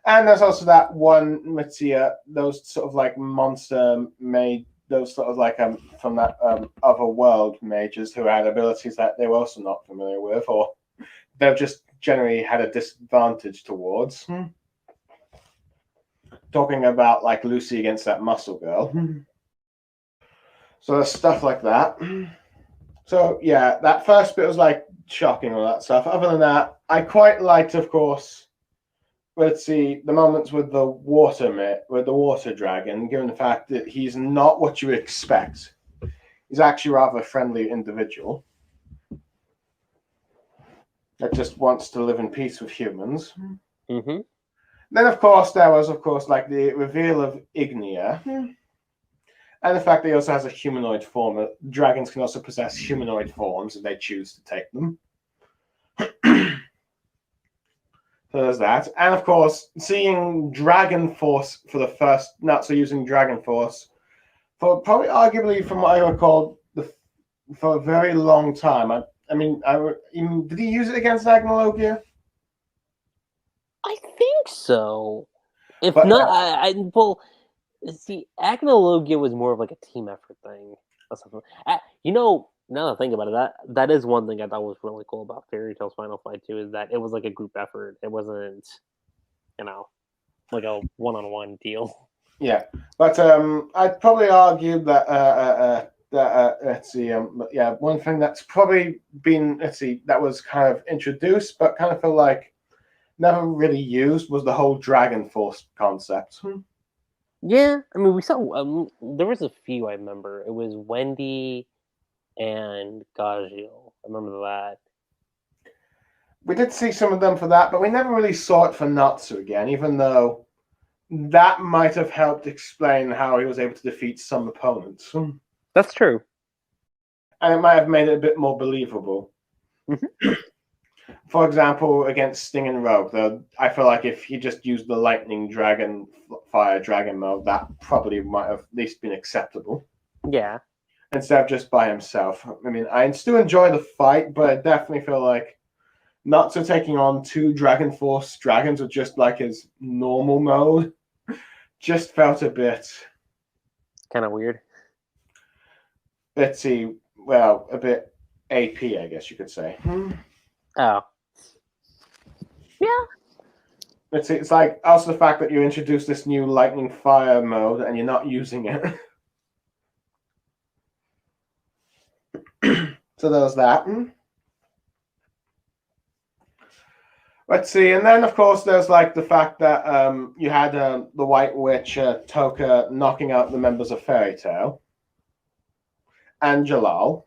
And there's also that one, let's see, those sort of like monster made, those sort of like from that other world mages who had abilities that they were also not familiar with, or they've just generally had a disadvantage towards. Talking about like Lucy against that muscle girl. So there's stuff like that. So yeah, that first bit was like shocking, all that stuff. Other than that, I quite liked, of course, let's see, the moments with the water dragon, given the fact that he's not what you would expect. He's actually rather a friendly individual that just wants to live in peace with humans. Mm-hmm. Then, of course, there was, like the reveal of Ignia. And the fact that he also has a humanoid form. Dragons can also possess humanoid forms if they choose to take them. So there's that. And, of course, seeing Dragon Force for the first... Natsu using Dragon Force for probably arguably, from what I recall, for a very long time. Did he use it against Agnologia? I think so. If not, well, see, Agnologia was more of like a team effort thing. Now that I think about it, that is one thing I thought was really cool about Fairy Tail's Final Fight 2 is that it was like a group effort. It wasn't, like a one-on-one deal. Yeah, but I'd probably argue that one thing that's probably been that was kind of introduced, but kind of feel like never really used was the whole Dragon Force concept. Yeah, I mean, we saw there was a few I remember. It was Wendy and Gajil. I remember that. We did see some of them for that, but we never really saw it for Natsu again, even though that might have helped explain how he was able to defeat some opponents. That's true. and it might have made it a bit more believable. For example, against Sting and Rogue, though, I feel like if he just used the Lightning Dragon, Fire Dragon mode, that probably might have at least been acceptable. Yeah. Instead of just by himself. I mean, I still enjoy the fight, but I definitely feel like Natsu taking on 2 Dragon Force dragons with just like his normal mode just felt a bit Kind of weird. Bitsy, well, a bit AP, I guess you could say. Oh. Yeah. It's like also the fact that you introduced this new Lightning Fire mode and you're not using it. So there's that. Let's see, and then of course there's like the fact that you had the White Witch Toka knocking out the members of Fairy Tail, and Jalal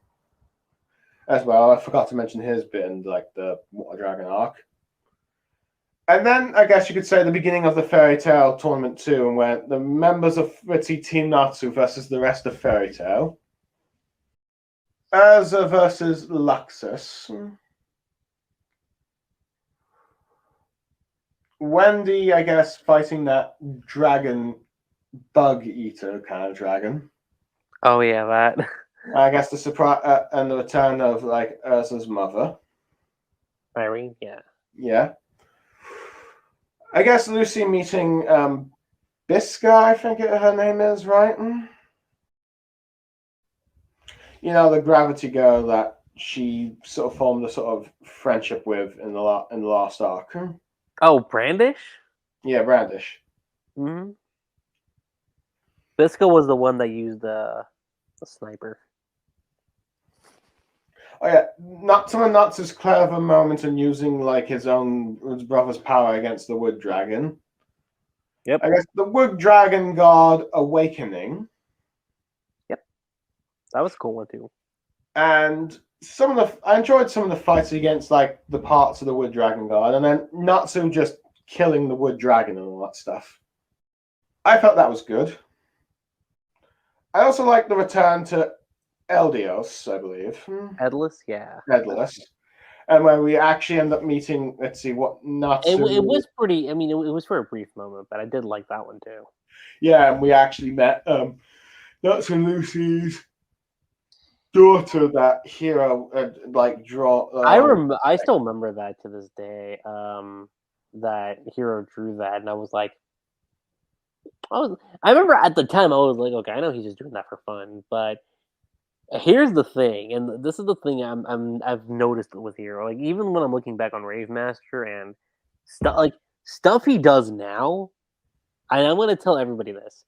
as well. I forgot to mention his bit in like the Water Dragon arc. And then I guess you could say the beginning of the Fairy Tail tournament too, and where the members of Team Natsu versus the rest of Fairy Tail. Erza versus Luxus. Wendy, I guess, fighting that dragon bug eater kind of dragon. Oh yeah, that. I guess the surprise and the return of like Erza's mother. Irene, yeah. Yeah. I guess Lucy meeting Bisca, I think her name is, right? You know, the Gravity girl that she sort of formed a sort of friendship with in the last arc. Oh, Brandish? Yeah, Brandish. Mm-hmm. Bisco was the one that used the sniper. Oh yeah, not some of Natsu's clever moment in using like his brother's power against the Wood Dragon. Yep. I guess the Wood Dragon God Awakening. Yep. That was a cool one too. And I enjoyed some of the fights against like the parts of the Wood Dragon God, and then Natsu just killing the Wood Dragon and all that stuff. I felt that was good. I also like the return to Eldios, I believe. Headless, yeah. Headless. And where we actually end up meeting, let's see, what Natsu... It was pretty, I mean, it was for a brief moment, but I did like that one too. Yeah, and we actually met Natsu and Lucy's daughter that Hiro like draw... I still remember that to this day, that Hiro drew that, and I was like, I remember at the time I was like, okay, I know he's just doing that for fun, but here's the thing, and this is the thing I've noticed with Hiro. Like even when I'm looking back on Rave Master and stuff he does now, and I'm gonna tell everybody this.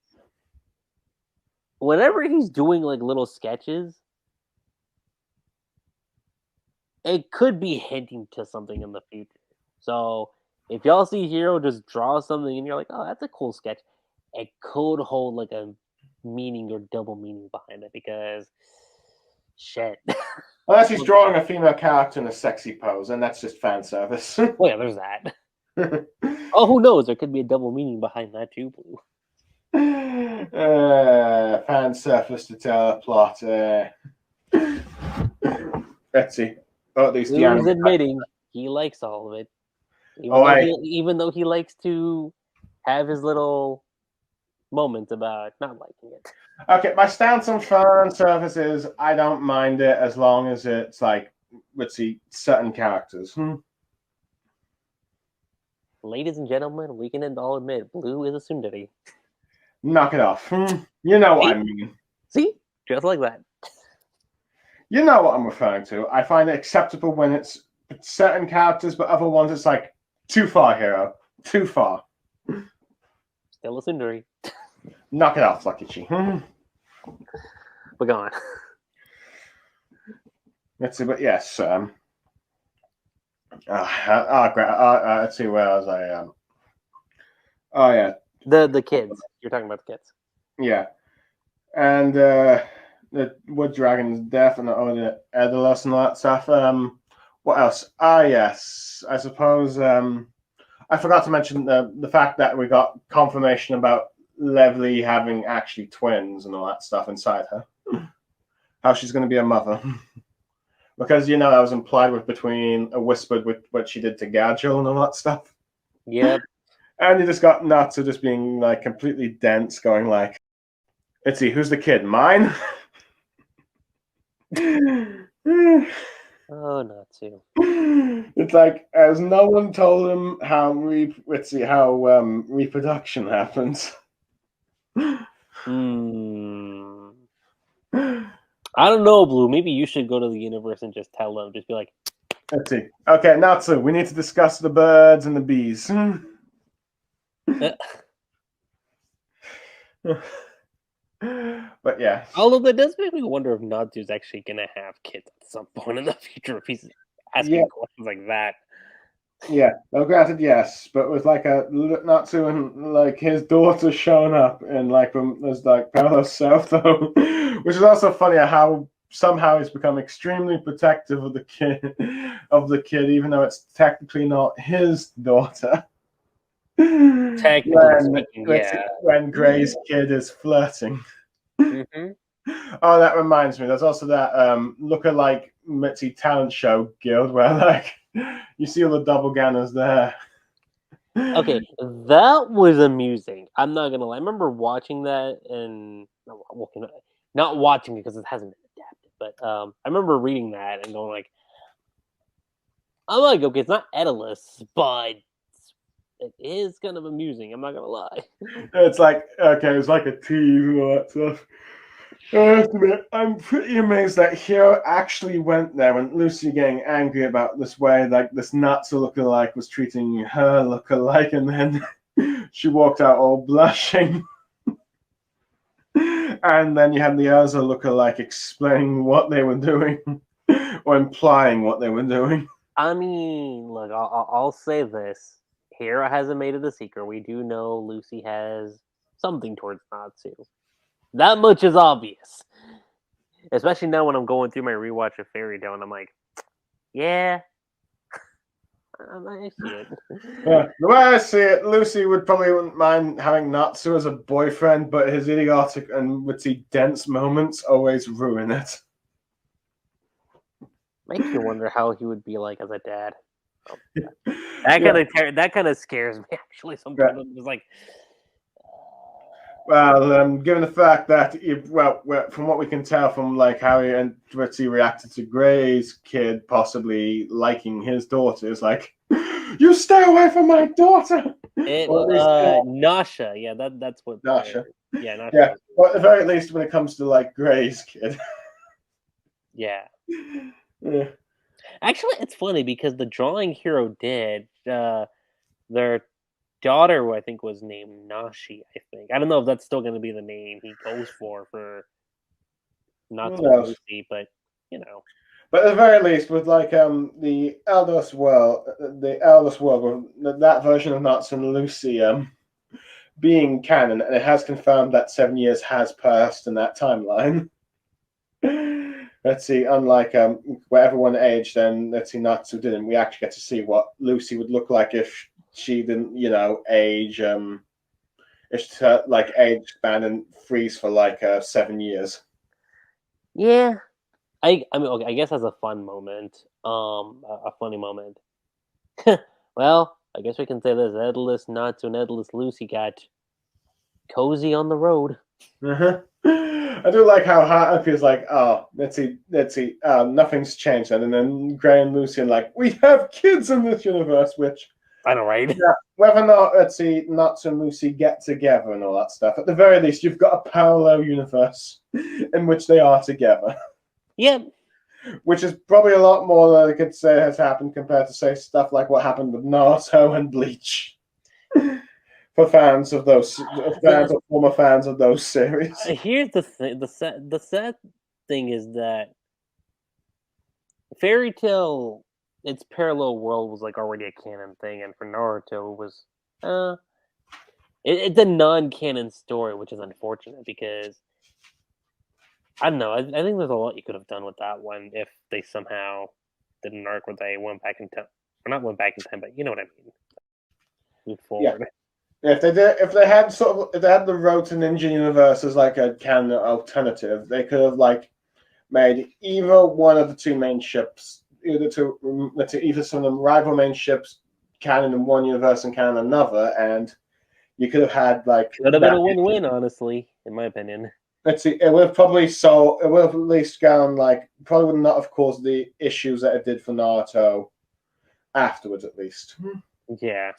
Whenever he's doing like little sketches, it could be hinting to something in the future. So if y'all see Hiro just draw something and you're like, oh, that's a cool sketch, it could hold like a meaning or double meaning behind it because shit. Unless he's drawing a female character in a sexy pose, and that's just fan service. Oh yeah, there's that. Oh, who knows? There could be a double meaning behind that too, Blue. Fan service to tell a plot. Let's see. Oh, at least Blue's admitting he likes all of it. Even though he likes to have his little moments about not liking it. Okay, my stance on fan service is I don't mind it as long as it's like, let's see, certain characters. Ladies and gentlemen, we can all admit Blue is a tsundere. Knock it off. You know what I mean. See? Just like that. You know what I'm referring to. I find it acceptable when it's certain characters, but other ones it's like, too far, Hiro. Too far. Still a tsundere. Knock it off, Lucky Chi. We're going. Let's see, but yes. Great. Let's see, where was I? Oh, yeah. The kids. You're talking about the kids. Yeah. And the Wood Dragon's death and the Edelus and all that stuff. What else? Yes. I suppose I forgot to mention the fact that we got confirmation about Levely having actually twins and all that stuff inside her. how she's going to be a mother. Because, that was implied whispered with what she did to Gadgel and all that stuff. Yep. And you just got Natsu just being, like, completely dense, going like, let's see, who's the kid? Mine? Oh, Natsu. It's like, as no one told him how reproduction happens. I don't know, Blue. Maybe you should go to the universe and just tell them. Just be like, let's see. Okay, Natsu, we need to discuss the birds and the bees. But yeah. Although that does make me wonder if Natsu's actually gonna have kids at some point in the future if he's asking questions like that. Yeah, well, granted, yes, but with like a Natsu and like his daughter showing up in like there's like parallel self though, which is also funny how somehow he's become extremely protective of the kid, even though it's technically not his daughter. Technically speaking, yeah. When Gray's kid is flirting. Mm-hmm. Oh, that reminds me. There's also that lookalike Mitzi talent show guild where like you see all the doppelgangers there. Okay, that was amusing. I'm not gonna lie. I remember watching that and not watching it because it hasn't been adapted, but I remember reading that and going like, I'm like, okay, it's not Edalus, but it is kind of amusing. I'm not gonna lie. It's like, okay, it's like a tease and all that stuff. I have to admit, I'm pretty amazed that Hiro actually went there when Lucy getting angry about this way, like this Natsu lookalike was treating her lookalike, and then she walked out all blushing. And then you had the Erza lookalike explaining what they were doing, or implying what they were doing. I mean, look, I'll say this. Hiro hasn't made it a secret. We do know Lucy has something towards Natsu. That much is obvious. Especially now when I'm going through my rewatch of Fairy Tail and I'm like, yeah, I see it. Yeah, the way I see it, Lucy wouldn't mind having Natsu as a boyfriend, but his idiotic and witty dense moments always ruin it. Makes you wonder how he would be like as a dad. That kind of scares me actually. Sometimes I'm just like, well, given the fact that from what we can tell from like how he and Ritzy reacted to Gray's kid possibly liking his daughter, is like, you stay away from my daughter. Nasha, yeah, that's what Nasha. Nasha. Yeah, but at the very least, when it comes to like Gray's kid. Yeah. Yeah. Actually, it's funny because the drawing Hiro did, their daughter, I think, was named Nashi. I think I don't know if that's still going to be the name he goes for Natsu and Lucy, but you know. But at the very least, with like the Eldest World, that version of Natsu and Lucy being canon, and it has confirmed that 7 years has passed in that timeline. Let's see, unlike where everyone aged and let's see, Natsu didn't, we actually get to see what Lucy would look like if she didn't, age, if she like age span and freeze for like 7 years. Yeah. I mean, okay, I guess as a fun moment, a funny moment. Well, I guess we can say this: Edalus Natsu and Edalus Lucy got cozy on the road. I do like how Haruka is like, oh, let's see, nothing's changed, and then Gray and Lucy are like, we have kids in this universe, which I know, right? Yeah, whether or not, let's see, Natsu and Lucy get together and all that stuff, at the very least, you've got a parallel universe in which they are together. Yep. Which is probably a lot more that I could say has happened compared to, say, stuff like what happened with Naruto and Bleach. For fans of those, or former fans of those series. Here's the thing: the sad thing is that Fairy Tail, its parallel world was like already a canon thing, and for Naruto it was, it's a non-canon story, which is unfortunate because I don't know. I think there's a lot you could have done with that one if they somehow did an arc where they went back in time, or not went back in time, but you know what I mean. Move forward. Yeah. If they had the Road to Ninja universe as like a canon alternative, they could have like made either one of the two main ships, either some of the rival main ships canon in one universe and canon in another, and you could have had like Could have been that. a win-win, honestly, in my opinion. Let's see, it would have probably it would have at least gone like probably would not have caused the issues that it did for Naruto afterwards, at least. Yeah.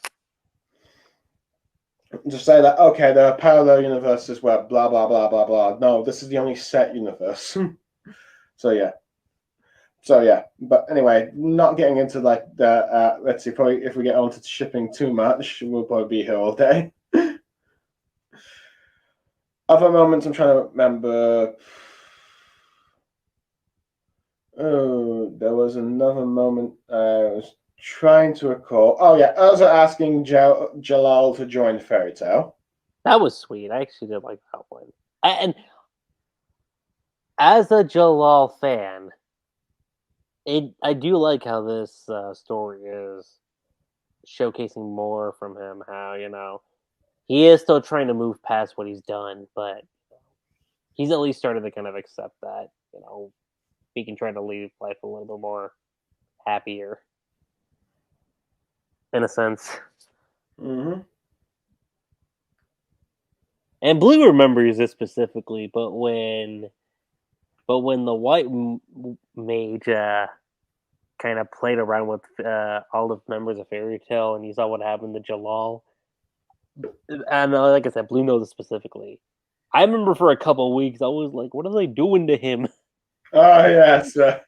To say that, okay, there are parallel universes where blah blah blah blah blah. No, this is the only set universe. So yeah. But anyway, not getting into like the let's see, probably if we get onto shipping too much, we'll probably be here all day. Other moments I'm trying to remember. Oh, there was another moment I was trying to recall. Oh yeah, Erza asking Jalal to join Fairy Tail. That was sweet. I actually did like that one. And as a Jalal fan, I do like how this story is showcasing more from him. How he is still trying to move past what he's done, but he's at least started to kind of accept that he can try to live life a little bit more happier, in a sense. Mm-hmm. And Blue remembers this specifically, but when the white mage kind of played around with all the members of Fairy Tail, and you saw what happened to Jalal, and like I said, Blue knows it specifically. I remember for a couple of weeks, I was like, "What are they doing to him?" Oh yes. I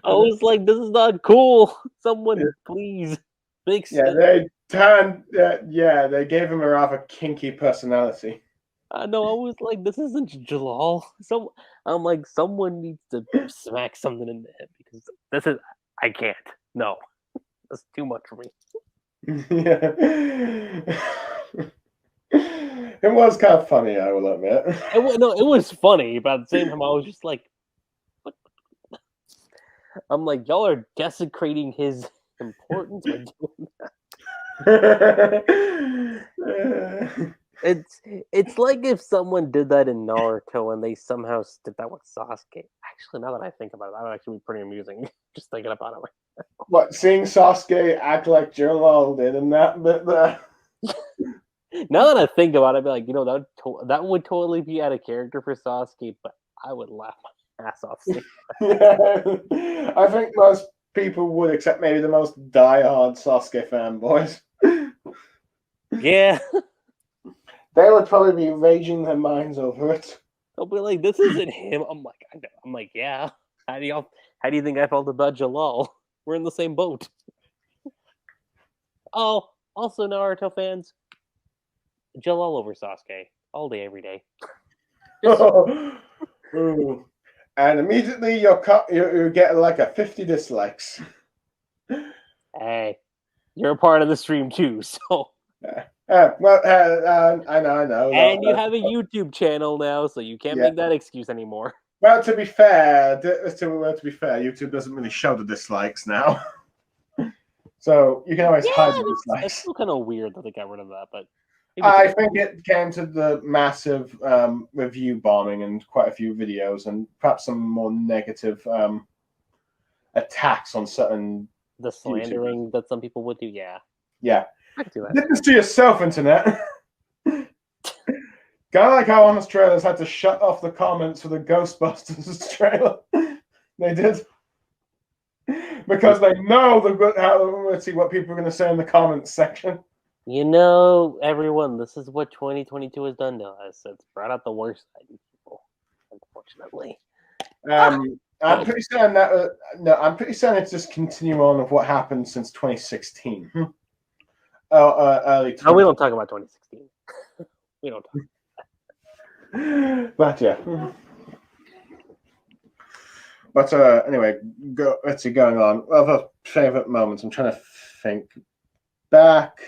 was like, "This is not cool. Someone, please, fix Yeah, it." they turned. Yeah, they gave him a rather kinky personality. I know. I was like, "This isn't Jalal." I'm like, someone needs to smack something into him because this is. I can't. No, that's too much for me. Yeah. It was kind of funny, I will admit. It was funny, but at the same time, I was just like, what? I'm like, y'all are desecrating his importance by doing that. It's like if someone did that in Naruto and they somehow did that with Sasuke. Actually, now that I think about it, that would actually be pretty amusing. Just thinking about it. What, seeing Sasuke act like Jalal did in that bit there? Now that I think about it, I'd be like, that would totally be out of character for Sasuke, but I would laugh my ass off. Yeah. I think most people would, except maybe the most die-hard Sasuke fanboys. Yeah. They would probably be raging their minds over it. They'll be like, "This isn't him." I'm like, yeah. How do you think I felt about Jalal? We're in the same boat. Oh, also Naruto fans, Jalal over Sasuke all day, every day. Ooh. And immediately you get like a 50 dislikes. Hey, you're a part of the stream too, so. I know. And you have a YouTube channel now, so you can't make that excuse anymore. Well, to be fair, YouTube doesn't really show the dislikes now. So you can always hide the dislikes. It's still kind of weird that they got rid of that, but I think it came to the massive review bombing and quite a few videos, and perhaps some more negative attacks on certain. The slandering YouTubers that some people would do, yeah. Yeah. I can do that. Did this to yourself, internet. Kind of like how Honest Trailers had to shut off the comments for the Ghostbusters trailer. They did. Because they know let's see what people are going to say in the comments section. Everyone, this is what 2022 has done to us. It's brought out the worst side in people, unfortunately. I'm pretty certain I'm pretty certain it's just continuing on of what happened since 2016. Early 2016. No, we don't talk about 2016. We don't talk. But yeah. But anyway, let's see, going on. Other favorite moments. I'm trying to think back.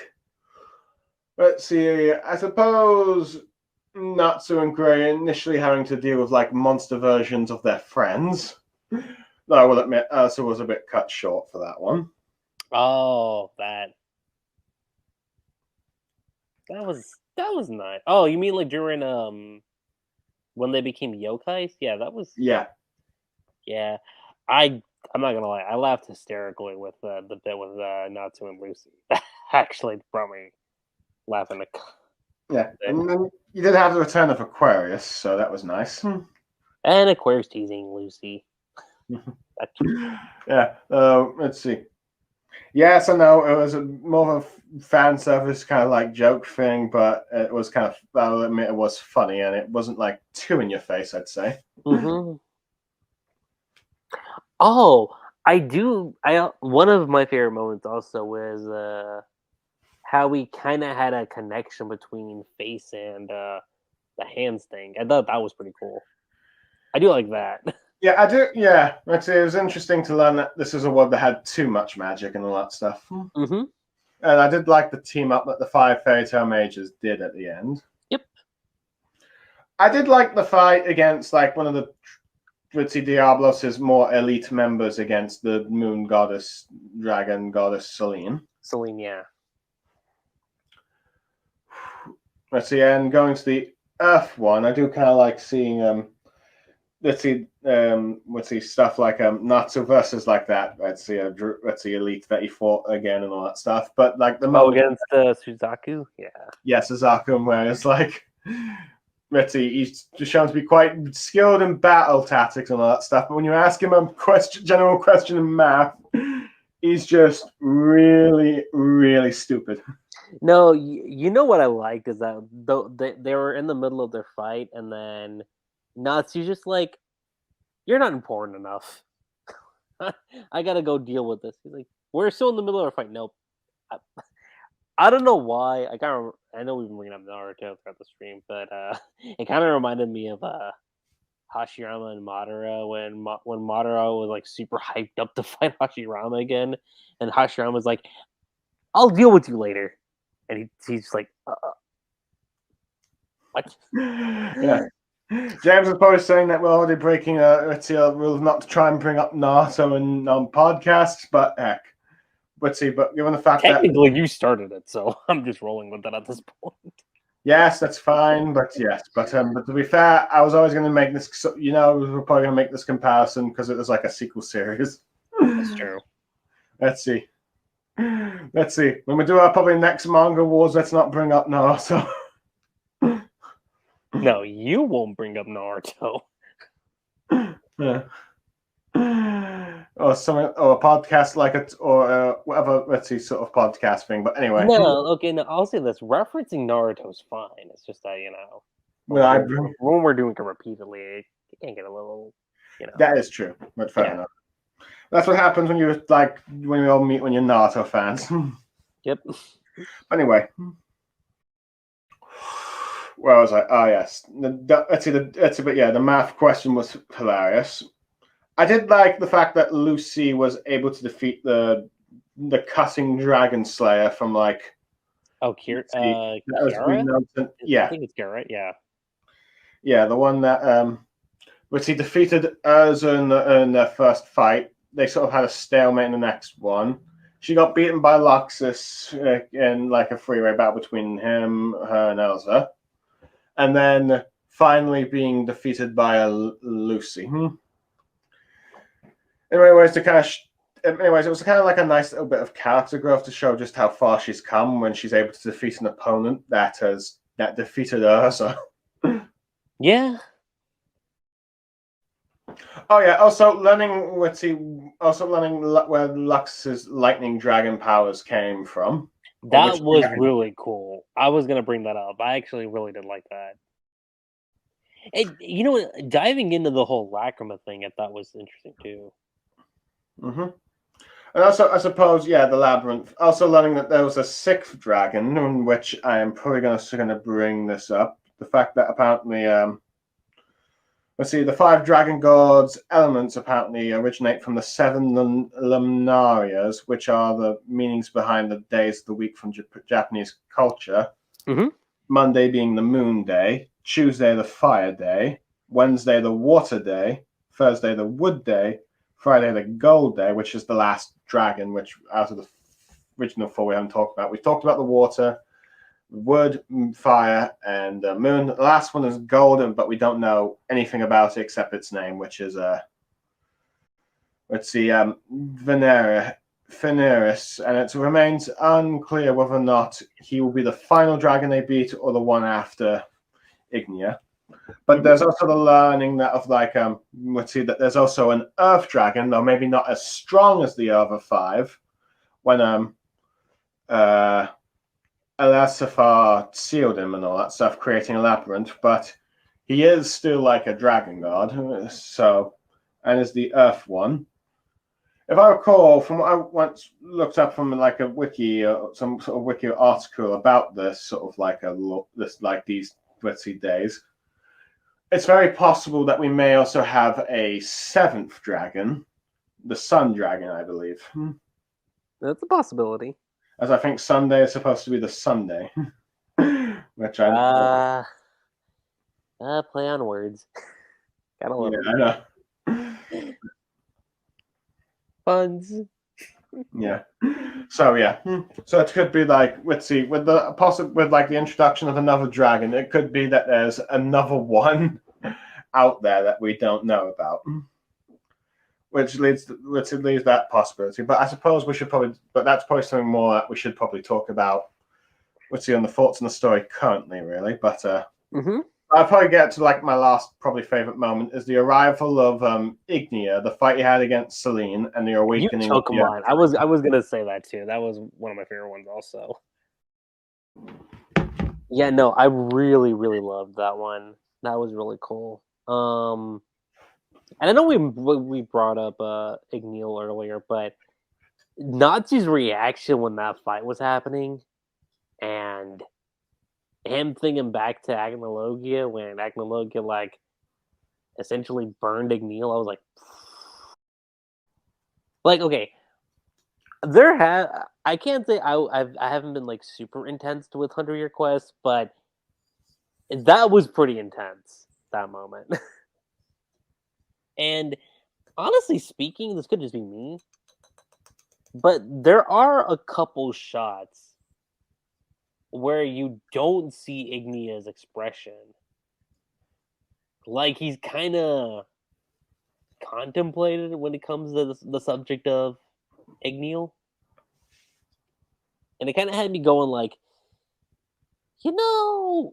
Let's see. I suppose Natsu and Gray initially having to deal with like monster versions of their friends. Though I will admit, Erza was a bit cut short for that one. Oh, that was nice. Oh, you mean like during when they became yokais? Yeah, that was. Yeah. Yeah, I'm not gonna lie. I laughed hysterically with the bit with Natsu and Lucy. Actually, brought me laughing. Yeah, and then you did have the return of Aquarius, so that was nice. And Aquarius teasing Lucy. Yeah, let's see. Yes, I know it was more of a fan service kind of like joke thing, but it was kind of, I'll admit, it was funny and it wasn't like too in your face, I'd say. Mm-hmm. Oh, I do. One of my favorite moments also was how we kind of had a connection between face and the hands thing. I thought that was pretty cool. I do like that. Yeah, I do. Yeah, it was interesting to learn that this is a world that had too much magic and all that stuff. Mm-hmm. And I did like the team up that the 5 Fairy Tale Mages did at the end. Yep. I did like the fight against like one of the Ritzy Diablos' more elite members against the moon goddess, dragon goddess Selene. Celine, yeah. Let's see, and going to the Earth one, I do kind of like seeing let's see stuff like Natsu versus like that. Let's see Elite that he fought again and all that stuff. But like the moment against Suzaku, yeah, Suzaku, where it's like let's see, he's just shown to be quite skilled in battle tactics and all that stuff. But when you ask him a general question in math, he's just really, really stupid. No, you know what I liked is that they were in the middle of their fight, and then Natsu's just like, "You're not important enough. I gotta go deal with this." He's like, "We're still in the middle of our fight." Nope. I don't know why. I can't remember. I know we've been bringing up Naruto throughout the stream, but it kind of reminded me of Hashirama and Madara when Madara was like super hyped up to fight Hashirama again, and Hashirama was like, "I'll deal with you later," and he's just like, "What?" Yeah. James is probably saying that we're already breaking a rule not to try and bring up Naruto on podcasts, but heck. But given the fact technically you started it, so I'm just rolling with that at this point. Yes, that's fine, but to be fair, I was always going to make this. We're probably going to make this comparison because it was like a sequel series. That's true. Let's see. When we do our probably next manga wars, let's not bring up Naruto. No, you won't bring up Naruto. Yeah. Or something, or a podcast like it, or whatever. Let's see, sort of podcast thing. But anyway, no, okay. No, I'll say this: referencing Naruto is fine. It's just that when we're doing it repeatedly, it can get a little. That is true, but fair enough. That's what happens when we all meet when you're Naruto fans. Yep. Anyway, where was I? Oh yes, the math question was hilarious. I did like the fact that Lucy was able to defeat the cutting dragon slayer from like. Oh, Kiara? Yeah, I think it's Kiara, right? Yeah. Yeah, the one that he defeated Erza in their first fight. They sort of had a stalemate in the next one. She got beaten by Luxus in like a three-way battle between him, her, and Erza, and then finally being defeated by Lucy. Anyways, it was kind of like a nice little bit of character growth to show just how far she's come when she's able to defeat an opponent that defeated Erza. Yeah. Oh yeah. Also learning where Lux's lightning dragon powers came from. That was really cool. I was gonna bring that up. I actually really did like that. And diving into the whole Lacrima thing, I thought was interesting too. Mm-hmm. And also, I suppose, the labyrinth. Also learning that there was a sixth dragon, in which I am probably going to bring this up. The fact that apparently, the 5 dragon gods elements apparently originate from the 7 luminarias, which are the meanings behind the days of the week from Japanese culture. Mm-hmm. Monday being the moon day, Tuesday the fire day, Wednesday the water day, Thursday the wood day, Friday the gold day, which is the last dragon, which out of the original 4 we haven't talked about. We've talked about the water, wood, fire, and moon. The last one is golden, but we don't know anything about it except its name, which is let's see, Veneris, and it remains unclear whether or not he will be the final dragon they beat or the one after Ignia. But there's also the learning that of like let's see that there's also an Earth dragon, though maybe not as strong as the other five. When Elasafar sealed him and all that stuff, creating a labyrinth, but he is still like a dragon god. So, and is the Earth one. If I recall, from what I once looked up from like a wiki, some sort of wiki article about this sort of like these let's days, it's very possible that we may also have a seventh dragon, the Sun Dragon, I believe. That's a possibility. As I think Sunday is supposed to be the Sunday, which I play on words. Gotta love yeah, I know. Puns. Yeah. So yeah. So it could be like, let's see, with like the introduction of another dragon, it could be that there's another one out there that we don't know about, which leads that possibility. But I suppose we should but that's probably something more that we should probably talk about. Let's see on the thoughts on the story currently, really. But I'll probably get to like my last probably favorite moment is the arrival of Ignia, the fight he had against Selene, and the awakening. You took mine. I was gonna say that too. That was one of my favorite ones also. Yeah, no, I really, really loved that one. That was really cool. And I know we brought up Igneel earlier, but Natsu's reaction when that fight was happening, and him thinking back to Agnologia when Agnologia like essentially burned Igneel, I was like okay, I can't say I haven't been like super intense with 100-Year Quest, but that was pretty intense, that moment. And honestly speaking, this could just be me, but there are a couple shots where you don't see Ignia's expression. Like he's kind of contemplated when it comes to the subject of Igneel. And it kind of had me going like, I know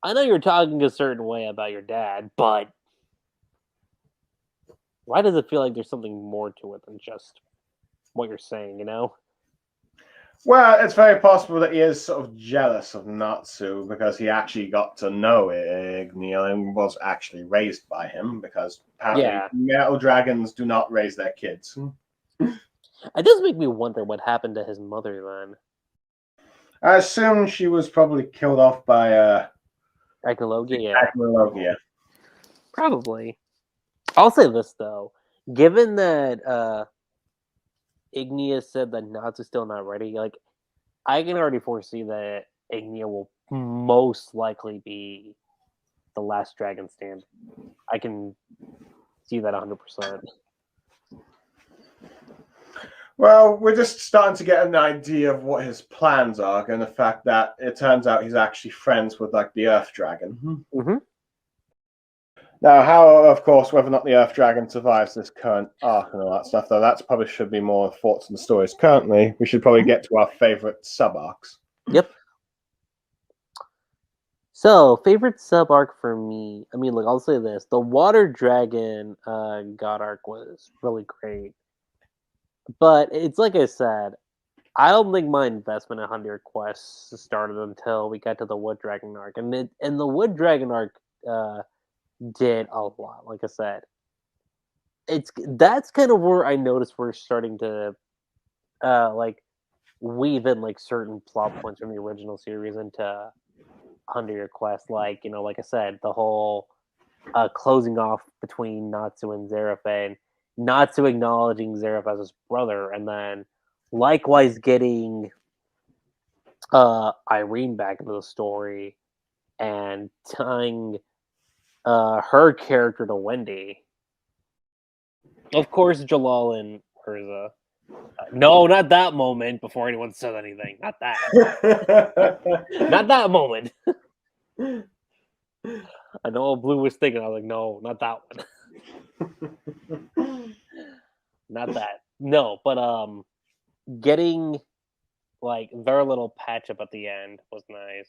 you're talking a certain way about your dad, but why does it feel like there's something more to it than just what you're saying, Well, it's very possible that he is sort of jealous of Natsu because he actually got to know Igneel and was actually raised by him, because apparently metal dragons do not raise their kids. It does make me wonder what happened to his mother then. I assume she was probably killed off by Agnologia. Agnologia. Probably. I'll say this though, given that Ignia said that Natsu's still not ready, like I can already foresee that Ignia will most likely be the last dragon stand. I can see that 100%. Well, we're just starting to get an idea of what his plans are, and the fact that it turns out he's actually friends with like the Earth Dragon. Now, how, of course, whether or not the Earth Dragon survives this current arc and all that stuff, though, that's probably should be more thoughts on the stories. Currently, we should probably get to our favorite sub-arcs. Yep. So, favorite sub-arc for me, I mean, look, I'll say this. The Water Dragon God arc was really great. But it's like I said, I don't think my investment in 100 Quests started until we got to the Wood Dragon arc. And the Wood Dragon arc did a lot, like I said. That's kind of where I noticed we're starting to like weave in like certain plot points from the original series into 100-Year Quest. Like, like I said, the whole closing off between Natsu and Zerafin, Natsu acknowledging Zeraf as his brother, and then likewise getting Irene back into the story and tying her character to Wendy. Of course, Jalal and Erza. No, not that moment before anyone said anything. Not that. Not that moment. I know what Blue was thinking. I was like, no, not that one. not that. No, but getting like very little patch up at the end was nice.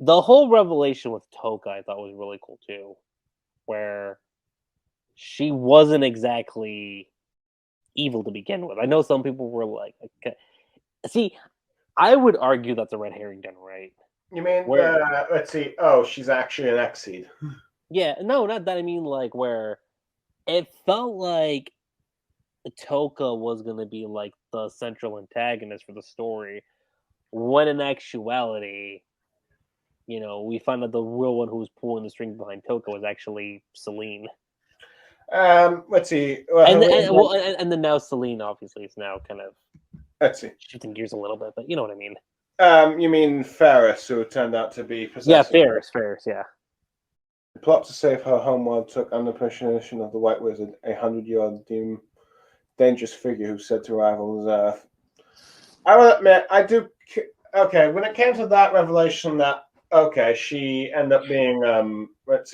The whole revelation with Toka I thought was really cool too, where she wasn't exactly evil to begin with. I know some people were like, okay. See, I would argue that's a red herring done right. You mean Where, let's see. Oh, she's actually an Exceed. yeah, no, not that. I mean, like where it felt like Toka was gonna be like the central antagonist for the story, when in actuality, we find out the real one who was pulling the strings behind Toka was actually Celine. Let's see. And then now Celine obviously is now kind of Let's see. shifting gears a little bit, but you know what I mean. You mean Ferris, who turned out to be possessed? Yeah, Ferris, yeah. The plot to save her homeworld took under possession of the White Wizard, a 100-year dangerous figure who said to rivals Earth. I will admit, I do. Okay, when it came to that revelation that she ended up being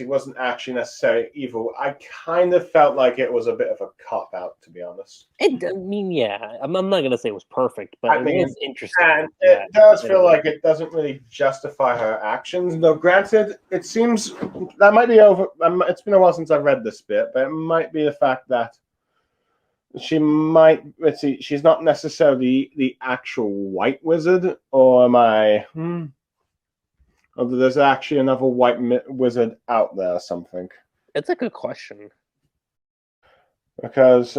wasn't actually necessarily evil. I kind of felt like it was a bit of a cop out, to be honest. I mean, yeah, I'm not gonna say it was perfect, but it was interesting. And it does feel like it doesn't really justify her actions. Though, granted, it seems that might be over. It's been a while since I've read this bit, but it might be the fact that she might. Let's see, she's not necessarily the actual White Wizard, or am I? Or there's actually another White Wizard out there or something. It's a good question. Because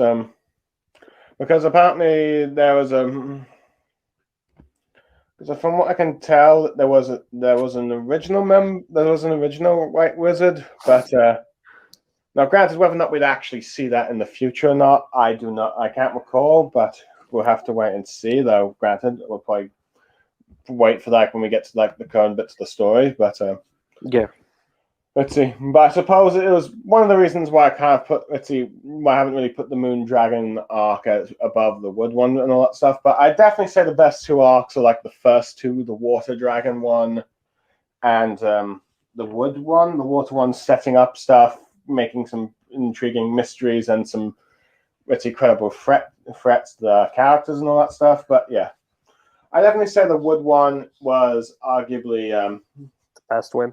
apparently there was a. Because from what I can tell, there was an original White Wizard, but now granted, whether or not we'd actually see that in the future or not, I can't recall, but we'll have to wait and see. Though granted, we'll probably wait for that when we get to like the current bits of the story, but yeah. Let's see. But I suppose it was one of the reasons why I kind of why I haven't really put the Moon Dragon arc above the Wood one and all that stuff. But I'd definitely say the best two arcs are like the first two, the Water Dragon one and the Wood one. The Water one setting up stuff, making some intriguing mysteries and some credible threats to the characters and all that stuff. But yeah, I definitely say the Wood one was arguably the best one.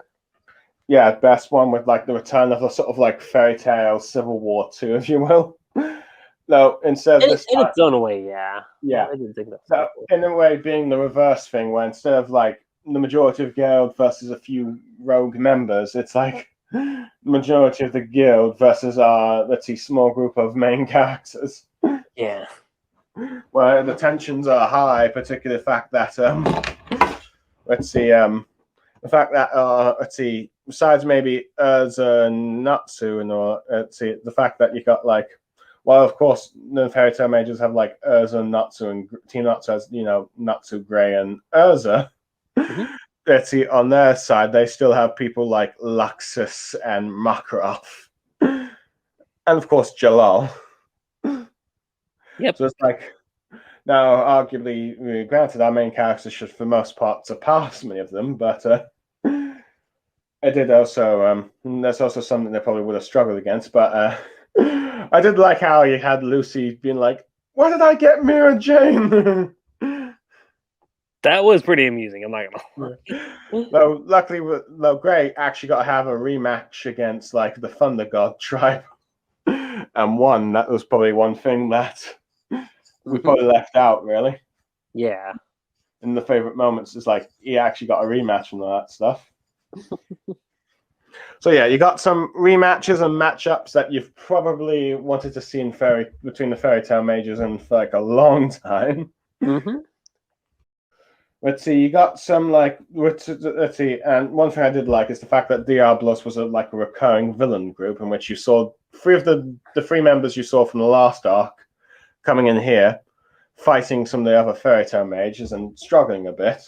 Yeah, best one with like the return of the sort of like fairy tale Civil War 2, if you will. No, instead of this in its own way, yeah. Yeah. I didn't think that. So, in a way, being the reverse thing, where instead of like the majority of guild versus a few rogue members, it's like the majority of the guild versus our small group of main characters. Yeah. Where the tensions are high, particularly the fact that the fact that besides maybe Erza and Natsu and the fact that you got like, well, of course, the fairy tale mages have like Erza and Natsu, and Team Natsu has Natsu, Gray, and Erza. Mm-hmm. On their side, they still have people like Luxus and Makarov, and of course Jalal. Yep. So it's like, now, arguably, granted, our main characters should, for the most part, surpass many of them, but it did also. That's also something they probably would have struggled against. But I did like how you had Lucy being like, "Why did I get Mira Jane?" That was pretty amusing. I'm not gonna lie. Though, luckily, Gray actually got to have a rematch against like the Thunder God tribe, and won. That was probably one thing that we probably left out, really. Yeah. In the favorite moments, it's like he actually got a rematch and all that stuff. So yeah, you got some rematches and matchups that you've probably wanted to see in between the fairy tale mages and for like a long time. Mm-hmm. Let's see, you got some like let's see, and one thing I did like is the fact that Diablos was a recurring villain group in which you saw three of the three members you saw from the last arc coming in here, fighting some of the other fairy tale mages and struggling a bit.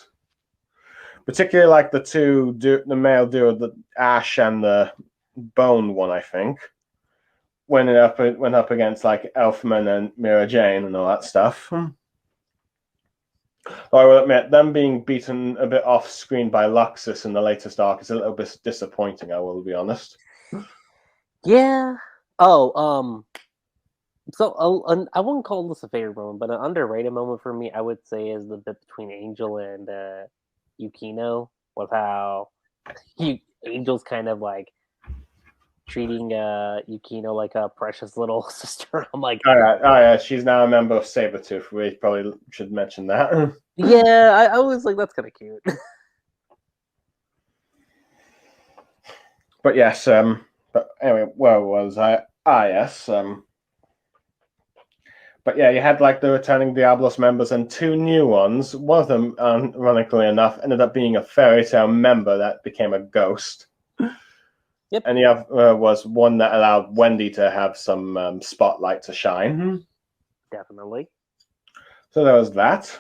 Particularly like the male duo, the Ash and the Bone one, I think, went up against like Elfman and Mira Jane and all that stuff. I will admit, them being beaten a bit off screen by Luxus in the latest arc is a little bit disappointing, I will be honest. Yeah. Oh, So I wouldn't call this a favorite moment, but an underrated moment for me, I would say, is the bit between Angel and Yukino, with how Angel's kind of like treating Yukino like a precious little sister. I'm like, Oh yeah, she's now a member of Sabretooth. We probably should mention that. yeah, I was like, that's kind of cute. But yes, but anyway, where was I? Ah, yes, but yeah, you had like the returning Diablos members and two new ones. One of them, ironically enough, ended up being a fairy tale member that became a ghost. Yep. And the other was one that allowed Wendy to have some spotlight to shine. Definitely. So there was that.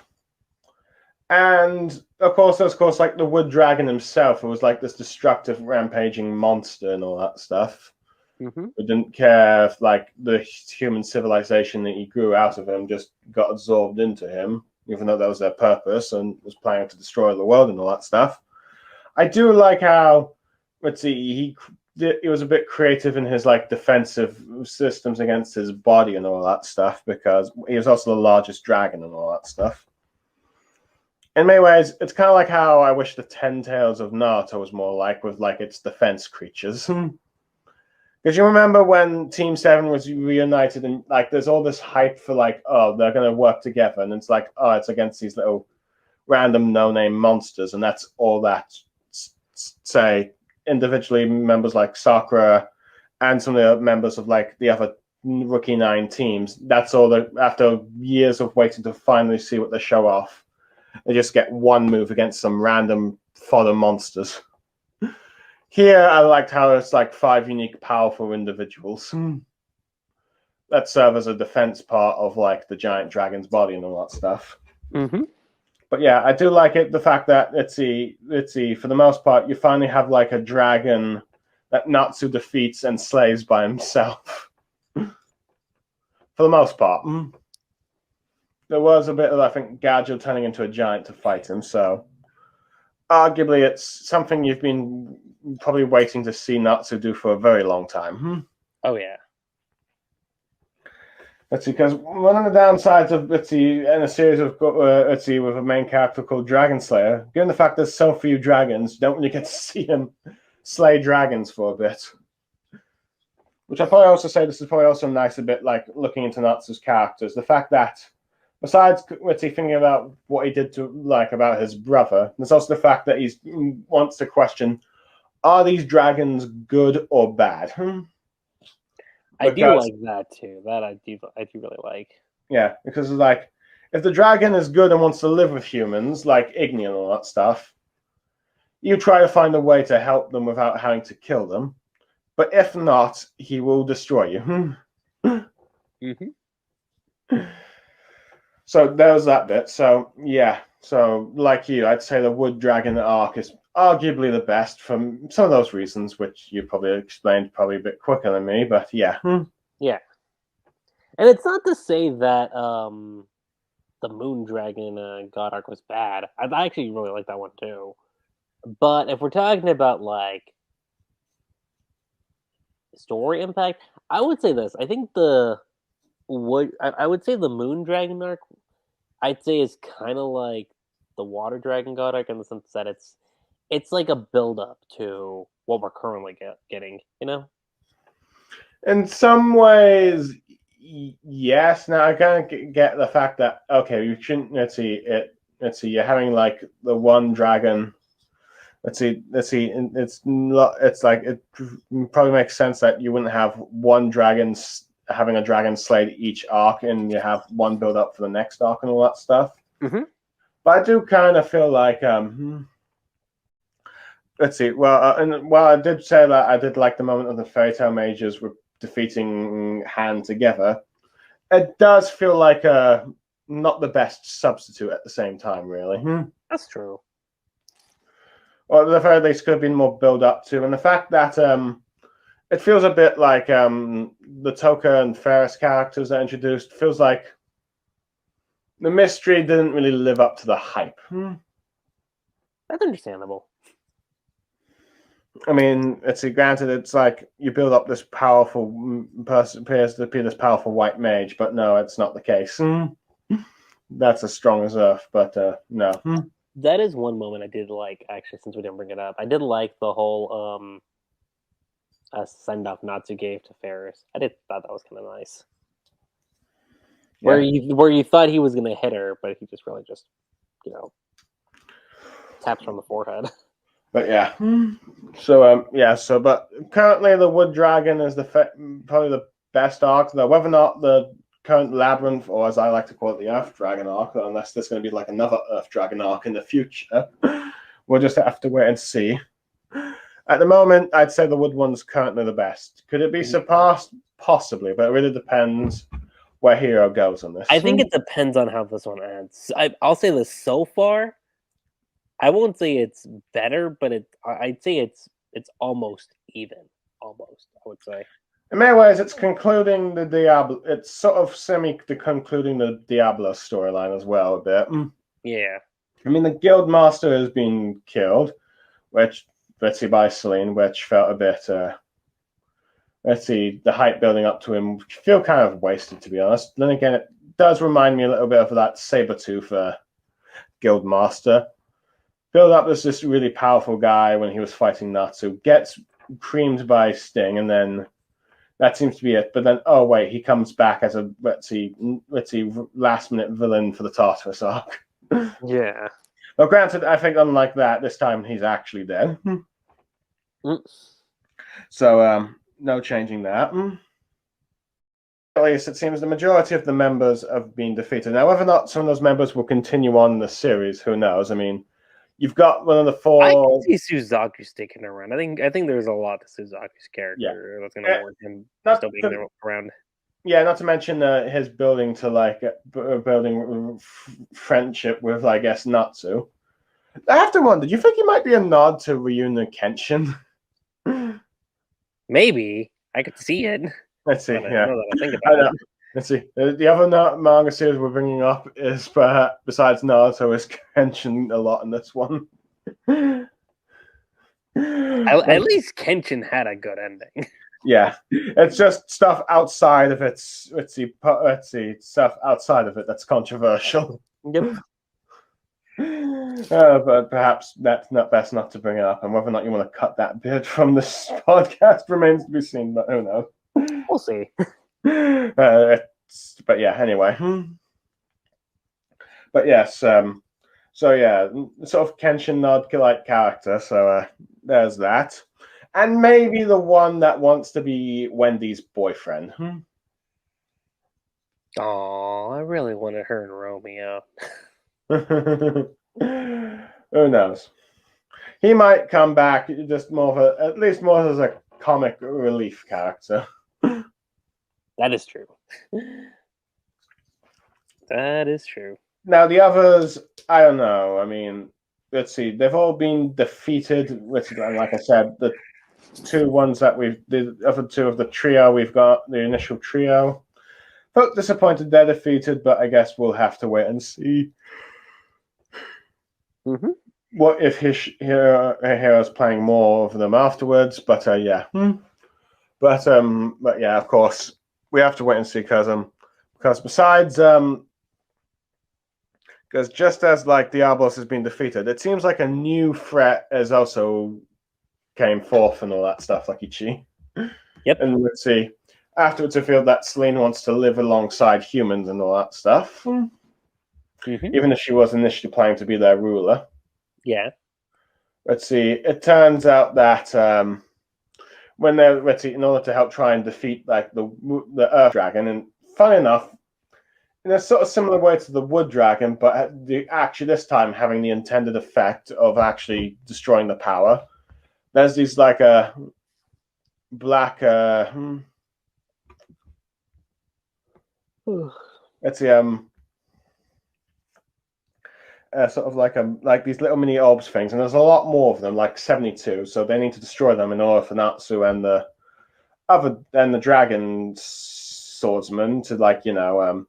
And of course, like the Wood Dragon himself, who was like this destructive, rampaging monster and all that stuff. Mm-hmm. Who didn't care if like the human civilization that he grew out of him just got absorbed into him, even though that was their purpose and was planning to destroy the world and all that stuff. I do like how, let's see, he was a bit creative in his like defensive systems against his body and all that stuff, because he was also the largest dragon and all that stuff. In many ways, it's kind of like how I wish the Ten Tails of Naruto was more like, with like its defense creatures. Because you remember when Team 7 was reunited and like there's all this hype for like, oh, they're going to work together. And it's like, oh, it's against these little random no-name monsters. And that's all that, say, individually members like Sakura and some of the members of like the other Rookie 9 teams. That's all that, after years of waiting to finally see what they show off, they just get one move against some random fodder monsters. Here, I liked how it's like 5 unique, powerful individuals that serve as a defense part of like the giant dragon's body and all that stuff. Mm-hmm. But yeah, I do like it. The fact that let's see, for the most part, you finally have like a dragon that Natsu defeats and slays by himself. For the most part, there was a bit of, I think, Gadget turning into a giant to fight him. So arguably, it's something you've been probably waiting to see Natsu do for a very long time. Oh yeah. Let's see, because one of the downsides of in a series of with a main character called Dragon Slayer, given the fact there's so few dragons, you don't really get to see him slay dragons for a bit. Which I probably also say this is probably also nice a bit like looking into Natsu's characters. The fact that besides thinking about what he did to like about his brother, there's also the fact that he wants to question: are these dragons good or bad? I do like that too. That I do really like. Yeah, because like if the dragon is good and wants to live with humans, like Igni and all that stuff, you try to find a way to help them without having to kill them. But if not, he will destroy you. Mm-hmm. So there's that bit. So yeah, so like you, I'd say the Wood Dragon arc is arguably the best for some of those reasons, which you probably explained probably a bit quicker than me. But yeah, Yeah. And it's not to say that the Moon Dragon God arc was bad. I actually really like that one too. But if we're talking about like story impact, I would say this. I think I would say the Moon Dragon arc, I'd say, is kind of like the Water Dragon God arc in the sense that it's like a build up to what we're currently getting. You know? in some ways, yes. Now I kind of get the fact that okay, you shouldn't. Let's see. You're having like the one dragon. Let's see. It's like it probably makes sense that you wouldn't have one dragon having a dragon slay each arc, and you have one build up for the next arc and all that stuff. Mm-hmm. But I do kind of feel like let's see. Well, I did say that I did like the moment of the Fairy Tail Mages were defeating Han together. It does feel like not the best substitute at the same time, really. That's true. Or at the very least, could have been more build up to, and the fact that it feels a bit like the Toka and Ferris characters that introduced feels like the mystery didn't really live up to the hype. That's understandable. I mean, granted, it's like you build up this powerful person, appears to be this powerful white mage, but no, it's not the case. That's as strong as Earth, but no. That is one moment I did like, actually, since we didn't bring it up. I did like the whole send off Natsu gave to Ferris. I thought that was kind of nice. Yeah. Where you thought he was gonna hit her, but he just really just, taps from the forehead. But yeah. So but currently the Wood Dragon is probably the best arc, though whether or not the current Labyrinth, or as I like to call it, the Earth Dragon arc, unless there's going to be like another Earth Dragon arc in the future, we'll just have to wait and see. At the moment, I'd say the Wood one's currently the best. Could it be surpassed? Possibly, but it really depends where Hiro goes on this. I think it depends on how this one ends. I'll say this so far. I won't say it's better, but I'd say it's almost even. Almost, I would say. In many ways, it's concluding the Diablo. It's sort of concluding the Diablo storyline as well a bit. Yeah. I mean, the Guild Master has been killed, which by Selene, which felt a bit. The hype building up to him feel kind of wasted, to be honest. Then again, it does remind me a little bit of that Sabretooth Guild Master. Build up as this really powerful guy when he was fighting Natsu, gets creamed by Sting, and then that seems to be it. But then, oh wait, he comes back as a last minute villain for the Tartarus arc. Yeah. Well, granted, I think unlike that, this time he's actually dead. So no changing that. At least it seems the majority of the members have been defeated. Now, whether or not some of those members will continue on the series, who knows? I mean, you've got one of the four. I can see Suzaku sticking around. I think there's a lot to Suzaku's character that's going to warrant him still being around. Yeah, not to mention his building friendship with, I guess, Natsu. I have to wonder, do you think he might be a nod to Ryuna Kenshin? Maybe. I could see it. Let's see. Yeah. I think about it. Let's see. The other manga series we're bringing up is, perhaps, besides Naruto, is Kenshin a lot in this one. At least Kenshin had a good ending. Yeah, it's just stuff outside of it. Stuff outside of it that's controversial. Yep. But perhaps that's not best not to bring it up, and whether or not you want to cut that bit from this podcast remains to be seen. But who knows? We'll see. But yeah, anyway. But yes, so yeah, sort of Kenshin nod-like character. So there's that, and maybe the one that wants to be Wendy's boyfriend. Oh, I really wanted her and Romeo. Who knows? He might come back just at least more as a comic relief character. That is true. That is true. Now the others, I don't know. I mean, let's see. They've all been defeated. Which, like I said, the other two of the trio, we've got the initial trio. Folk disappointed they're defeated, but I guess we'll have to wait and see. What if Hiro's playing more of them afterwards? But yeah. But yeah, of course, we have to wait and see because besides because just as like Diablos has been defeated, it seems like a new threat has also came forth and all that stuff, like Ichi. Yep. And let's see. Afterwards, I feel that Selene wants to live alongside humans and all that stuff. Even if she was initially planning to be their ruler. Yeah. Let's see. It turns out that when they're in order to help try and defeat like the Earth Dragon, and funny enough, in a sort of similar way to the Wood Dragon, but actually this time having the intended effect of actually destroying the power. There's these like black let's see sort of like these little mini orbs things, and there's a lot more of them, like 72. So they need to destroy them in order for Natsu and the dragon swordsman to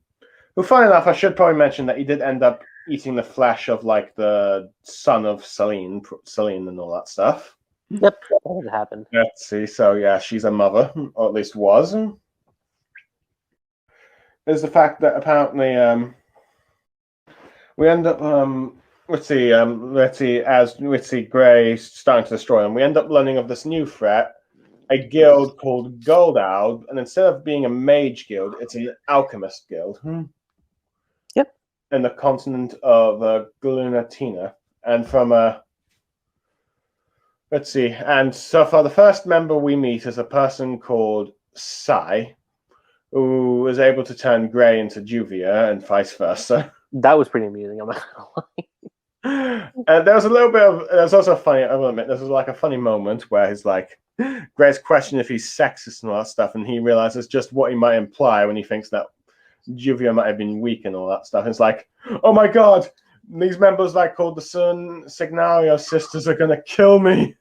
who, funny enough, I should probably mention that he did end up eating the flesh of like the son of Selene and all that stuff. Yep, that has happened. Let's see. So yeah, she's a mother, or at least was. There's the fact that apparently we end up let's see as Gray starting to destroy them, we end up learning of this new threat, a guild called Gold Owl, and instead of being a mage guild, it's an alchemist guild. Yep. In the continent of Glunatina, and from let's see, and so far the first member we meet is a person called Sai, who is able to turn Gray into Juvia and vice versa. That was pretty amusing. I'm not gonna lie. And there was a little bit of. There's also funny. I will admit, this was like a funny moment where he's like, Gray's question if he's sexist and all that stuff, and he realizes just what he might imply when he thinks that Juvia might have been weak and all that stuff. And it's like, oh my god, these members like called the Sun Signario sisters are gonna kill me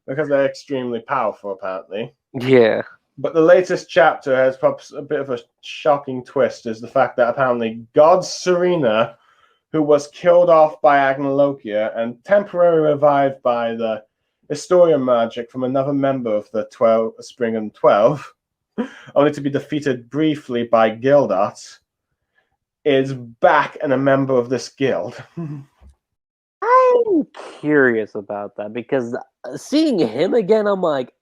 because they're extremely powerful, apparently. Yeah. But the latest chapter has perhaps a bit of a shocking twist, is the fact that apparently God Serena, who was killed off by Agnologia and temporarily revived by the Historia magic from another member of the Spring and 12, only to be defeated briefly by Gildot, is back and a member of this guild. I'm curious about that because seeing him again, I'm like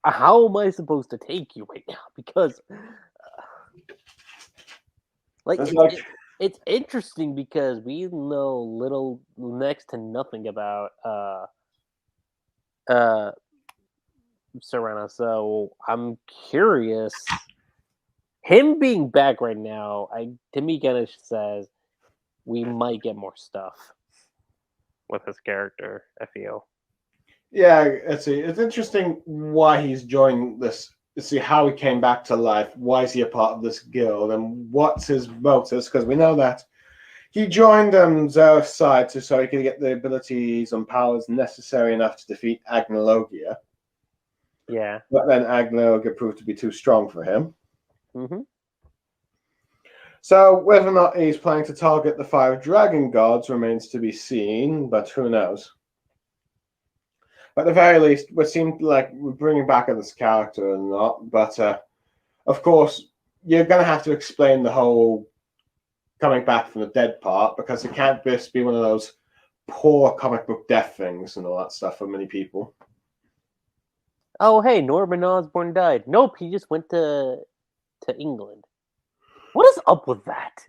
how am I supposed to take you right now? Because it's interesting because we know little, next to nothing about Serena. So I'm curious. Him being back right now, to me, kind of says we might get more stuff with his character. I feel. Yeah, let's see. It's interesting why he's joined this. Let's see how he came back to life. Why is he a part of this guild, and what's his motives? Because we know that he joined Zer's side so he could get the abilities and powers necessary enough to defeat Agnologia. Yeah. But then Agnologia proved to be too strong for him. Mm-hmm. So whether or not he's planning to target the 5 dragon gods remains to be seen, but who knows? At the very least, it seemed like we're bringing back this character or not. But of course, you're going to have to explain the whole coming back from the dead part, because it can't just be one of those poor comic book death things and all that stuff for many people. Oh, hey, Norman Osborn died. Nope, he just went to England. What is up with that?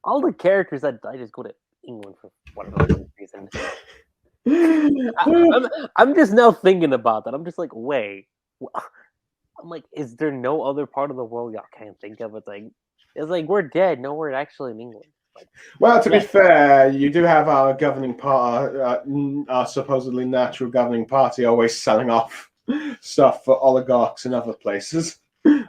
All the characters that die just go to England for whatever reason. I'm just now thinking about that. I'm just like, wait. I'm like, is there no other part of the world y'all can't think of? It's like we're dead. No, we're actually in England. Like, well, to be fair, you do have our governing party, our supposedly natural governing party, always selling off stuff for oligarchs in other places. I'm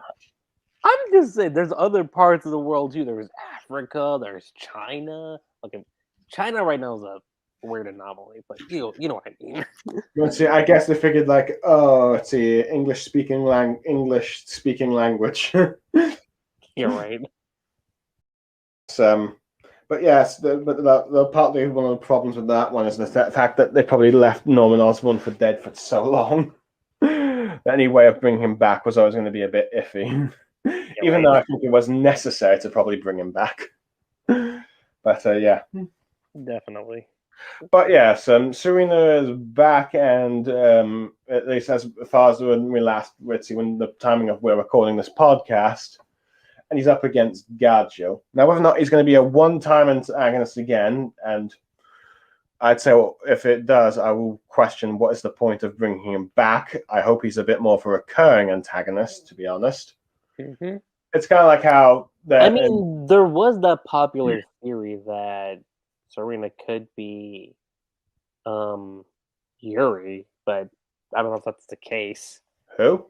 just saying, there's other parts of the world too. There's Africa. There's China. Okay, China right now is a weird anomaly, but you know what I mean. Let's see. I guess they figured like, oh, let's see, English speaking language. You're right. But yes, the partly one of the problems with that one is the fact that they probably left Norman Osborn for dead for so long. Any way of bringing him back was always going to be a bit iffy. Even though I think it was necessary to probably bring him back. But yeah. Definitely. But yes, Serena is back, and at least as far as when we last, let's see, when the timing of we're recording this podcast, and he's up against Gaggio. Now, whether or not he's going to be a one-time antagonist again, and I'd say, well, if it does, I will question what is the point of bringing him back. I hope he's a bit more of a recurring antagonist, to be honest. Mm-hmm. It's kind of like how... there was that popular theory that Serena could be Yuri, but I don't know if that's the case. Who?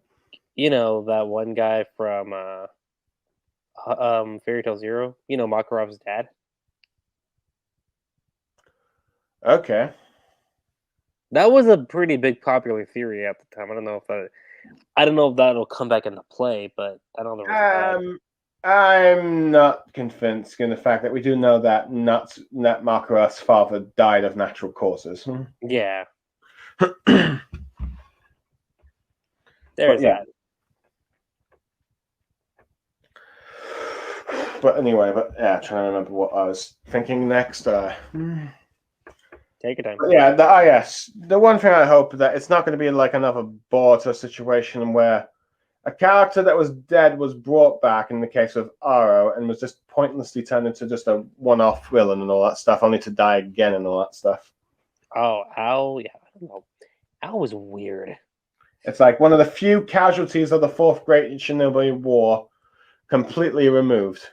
You know, that one guy from Fairy Tail Zero. You know, Makarov's dad. Okay. That was a pretty big popular theory at the time. I don't know if that'll come back into play, but I don't know. I'm not convinced in the fact that we do know that Makurat's father died of natural causes. Yeah, But there's yeah. that. But anyway, trying to remember what I was thinking next. Take your time. Yeah, yes. The one thing I hope that it's not going to be like another Boruto situation where a character that was dead was brought back in the case of Aro and was just pointlessly turned into just a one-off villain and all that stuff, only to die again and all that stuff. Oh, Al, yeah, I don't know. Al was weird. It's like one of the few casualties of the Fourth Great Shinobi War completely removed.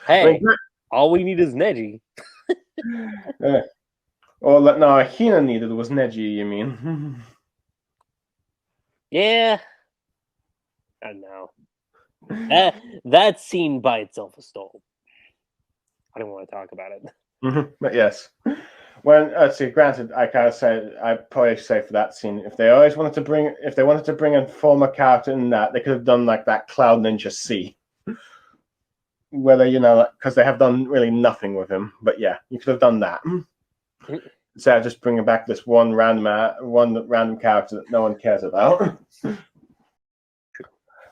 Hey, all we need is Neji. Or no, Hina needed was Neji, you mean? Yeah, I don't know. That scene by itself is stole. I don't want to talk about it. But yes. When see, granted, I kind of say I'd probably say for that scene, if they wanted to bring a former character in that, they could have done like that Cloud Ninja C, whether because they have done really nothing with him. But yeah, you could have done that instead of just bringing back this one random character that no one cares about.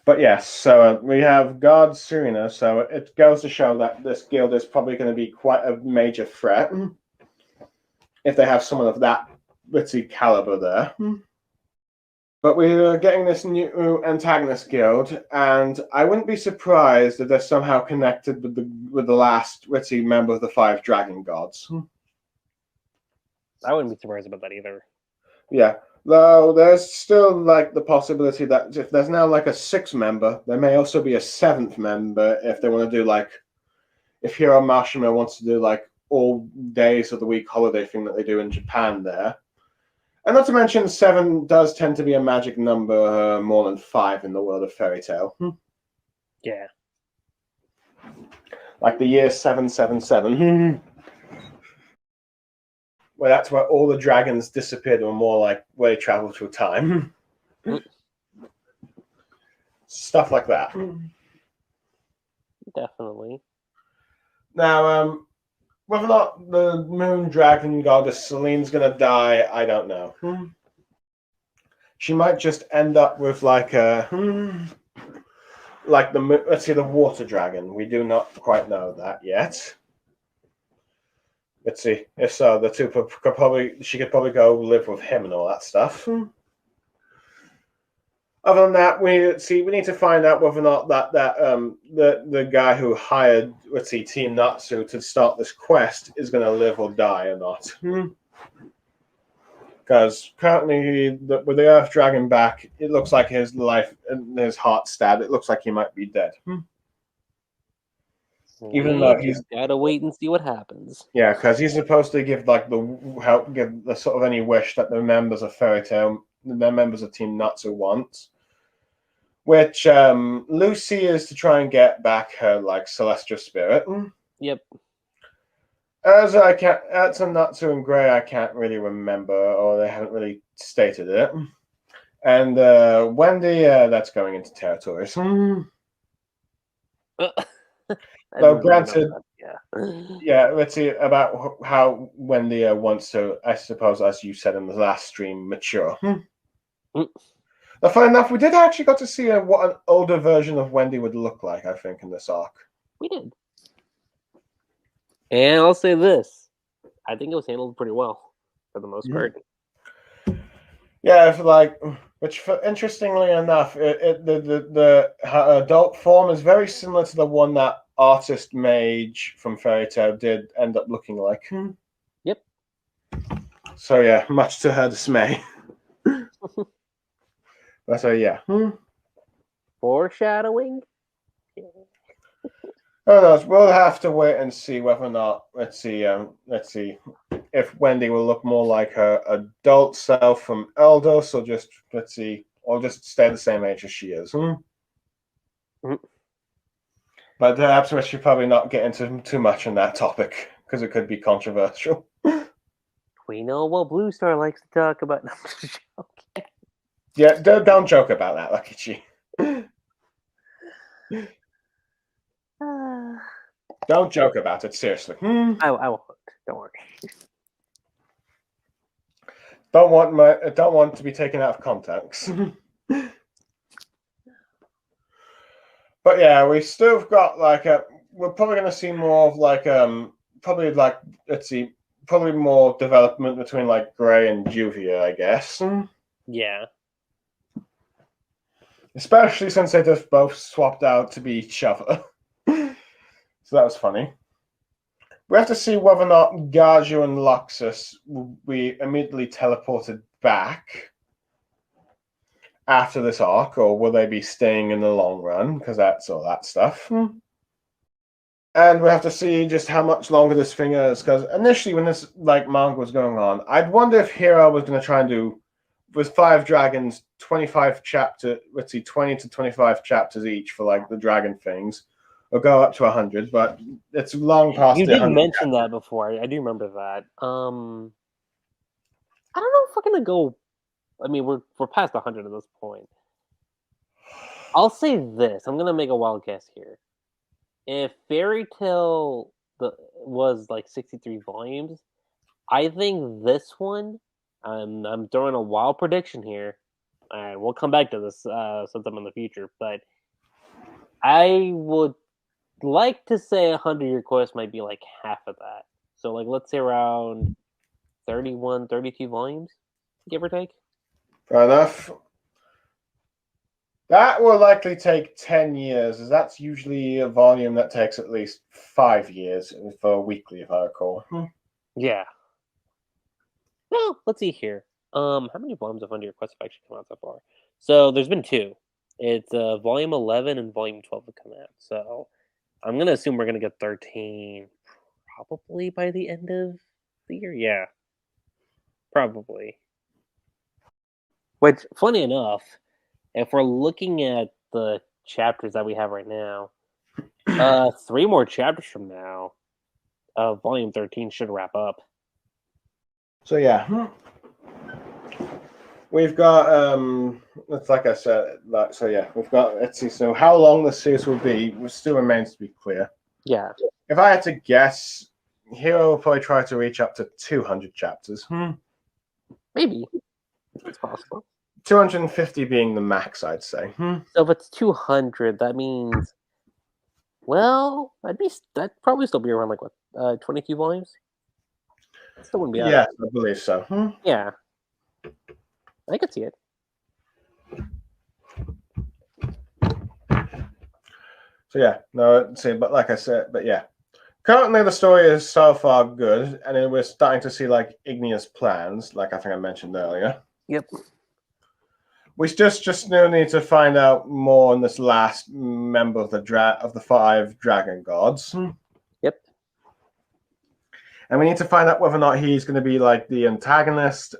But yes, so we have Guard Serena, so it goes to show that this guild is probably going to be quite a major threat if they have someone of that witty caliber there. But we're getting this new antagonist guild, and I wouldn't be surprised if they're somehow connected with the last witty member of the Five Dragon Gods. I wouldn't be surprised about that either. Yeah. Though there's still like the possibility that if there's now like a sixth member, there may also be a seventh member if they want to do like if Hiro Mashima wants to do like all days of the week holiday thing that they do in Japan there. And not to mention 7 does tend to be a magic number more than 5 in the world of fairy tale. Yeah. Like the year 777. Well, that's where all the dragons disappeared, or more like where they travel through time. Stuff like that. Definitely. Now, whether or not the moon dragon goddess Celine's gonna die, I don't know. She might just end up with like a like let's see, the water dragon. We do not quite know that yet. Let's see. If so, the two she could probably go live with him and all that stuff. Other than that, we need to find out whether or not that the guy who hired Team Natsu to start this quest is going to live or die or not. Because currently, with the Earth Dragon back, it looks like his life and his heart stabbed. It looks like he might be dead. Even though he's gotta wait and see what happens. Yeah, because he's supposed to give like give the sort of any wish that the members of Fairy Tail, the members of Team Natsu want. Which Lucy is to try and get back her like celestial spirit. Yep. Erza, Natsu, and Gray, I can't really remember, or they haven't really stated it. And Wendy, that's going into territories. Though granted, yeah, let's see about how Wendy wants to, I suppose, as you said in the last stream, mature. Now, funny enough, we did actually got to see what an older version of Wendy would look like, I think, in this arc. We did. And I'll say this. I think it was handled pretty well, for the most part. Yeah, interestingly enough, the adult form is very similar to the one that artist Mage from Fairy Tail did end up looking like. Yep. So yeah, much to her dismay. But yeah. Foreshadowing? Who knows? We'll have to wait and see whether or not. Let's see if Wendy will look more like her adult self from Eldos, or just or just stay the same age as she is. But perhaps we should probably not get into too much on that topic because it could be controversial. We know what Blue Star likes to talk about. No, I'm just joking. Yeah, don't joke about that, Lucky Chi. Don't joke about it, seriously. I won't. Don't worry. Don't want to be taken out of context. But yeah, we still got like we're probably going to see more of like probably like let's see, probably more development between like Gray and Juvia, I guess. Yeah. Especially since they just both swapped out to be each other. So that was funny. We have to see whether or not Gaju and Luxus will be immediately teleported back after this arc, or will they be staying in the long run? Because that's all that stuff. And we have to see just how much longer this thing is. Because initially, when this like manga was going on, I'd wonder if Hiro was going to try and do with 5 dragons, 25 chapter. Let's see, 20 to 25 chapters each for like the dragon things, or go up to 100. But it's long past. You the did 100 mention that before. I do remember that. I don't know if we're gonna go. I mean, we're past 100 at this point. I'll say this. I'm gonna make a wild guess here. If Fairy Tale was like 63 volumes, I think this one. I'm throwing a wild prediction here. And we'll come back to this sometime in the future, but I would like to say 100-Year Quest might be like half of that. So like let's say around 31, 32 volumes, give or take. Fair enough. That will likely take 10 years, as that's usually a volume that takes at least 5 years for a weekly, if I recall. Yeah. Well, let's see here. How many volumes of 100-Year Quest have actually come out so far? So there's been 2. It's volume 11 and volume 12 have come out. So I'm gonna assume we're gonna get 13 probably by the end of the year. Yeah, probably. Which, funny enough, if we're looking at the chapters that we have right now, 3 more chapters from now, volume 13 should wrap up. So yeah, we've got it's like I said, like so yeah, we've got let's see. So how long the series will be still remains to be clear. Yeah. If I had to guess, Hiro will probably try to reach up to 200 chapters. Maybe. It's possible. 250 being the max, I'd say. So if it's 200, that means, well, that'd probably still be around like what, 22 volumes? Still wouldn't be out. Yeah, I believe so. Yeah, I could see it. So yeah, no, see, but like I said, but yeah, currently the story is so far good, and we're starting to see like igneous plans, like I think I mentioned earlier. Yep. We just now need to find out more on this last member of the 5 dragon gods. Yep. And we need to find out whether or not he's going to be like the antagonist,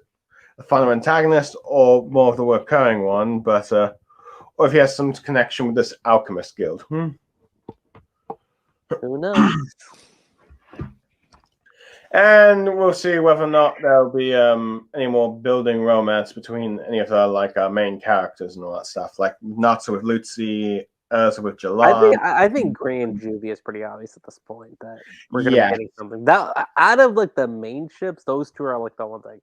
the final antagonist, or more of the recurring one, but or if he has some connection with this alchemist guild. Who knows? And we'll see whether or not there'll be any more building romance between any of our main characters and all that stuff, like Natsu with Lucy, Erza with Jalan. I think Gray and Juvia is pretty obvious at this point that we're gonna be getting something. That out of like the main ships, those 2 are like the ones I.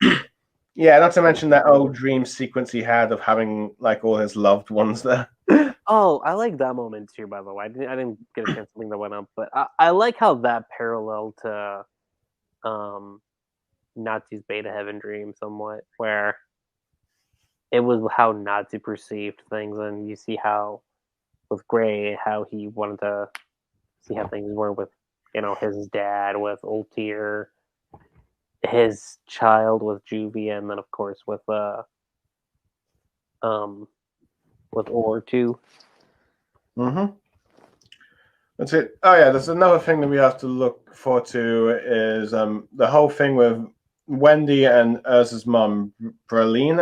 Yeah, not to mention that old dream sequence he had of having like all his loved ones there. Oh, I like that moment too. By the way, I didn't get a chance to think that went up, but I like how that parallel to Natsu's Beta Heaven dream somewhat, where it was how Natsu perceived things, and you see how with Gray how he wanted to see how things were with his dad, with Ultir, his child with Juvia, and then of course with Or too. That's it. Oh yeah, there's another thing that we have to look forward to is the whole thing with Wendy and Erza's mom, Irene.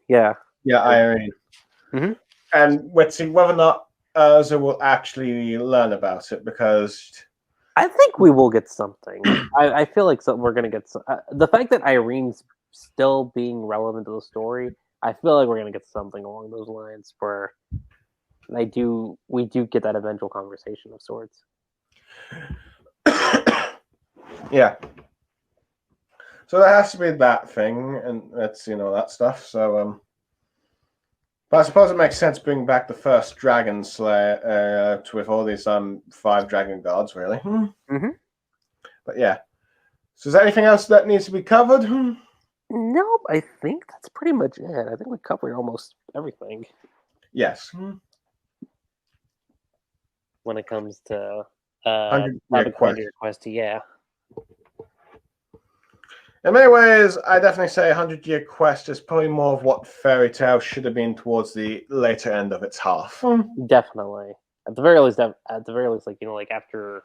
Yeah. Yeah, Irene. Mm-hmm. And let's see whether or not Erza will actually learn about it, because I think we will get something. I feel like we're gonna get the fact that Irene's still being relevant to the story. I feel like we're gonna get something along those lines for we do get that eventual conversation of sorts. Yeah. So there has to be that thing, and that's that stuff. So but I suppose it makes sense bringing back the first Dragon Slayer with all these 5 dragon gods, really. Mm-hmm. But yeah. So is there anything else that needs to be covered? Nope, I think that's pretty much it. I think we covered almost everything. Yes. When it comes to 100-year quest. Quest, yeah. In many ways, I definitely say 100-year quest is probably more of what Fairy Tail should have been towards the later end of its half. Definitely. At the very least, like after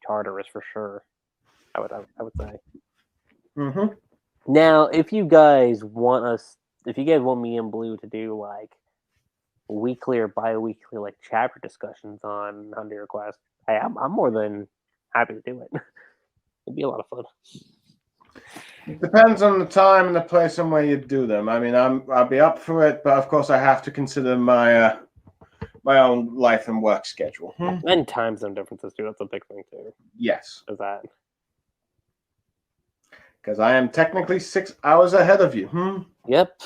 Tartarus for sure. I would say. Mm-hmm. Now, if you guys want me and Blue to do like weekly or bi-weekly like chapter discussions on 100-year quest, I'm more than happy to do it. It'd be a lot of fun. It depends on the time and the place and where you do them. I mean, I'll be up for it, but of course I have to consider my my own life and work schedule. And time zone differences too. That's a big thing too. Yes. Is that? Because I am technically 6 hours ahead of you. Yep.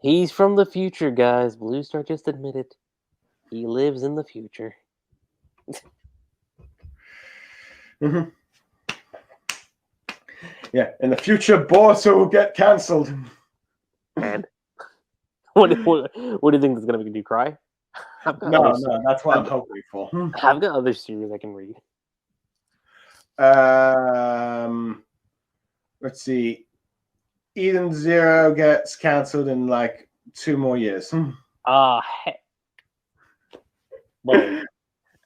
He's from the future, guys. Blue Star just admitted he lives in the future. Mm-hmm. Yeah, in the future, Boruto will get cancelled. And what do you think is going to make you cry? No, that's what I'm hoping for. I've got other series I can read. Let's see. Eden Zero gets cancelled in like 2 more years. Well,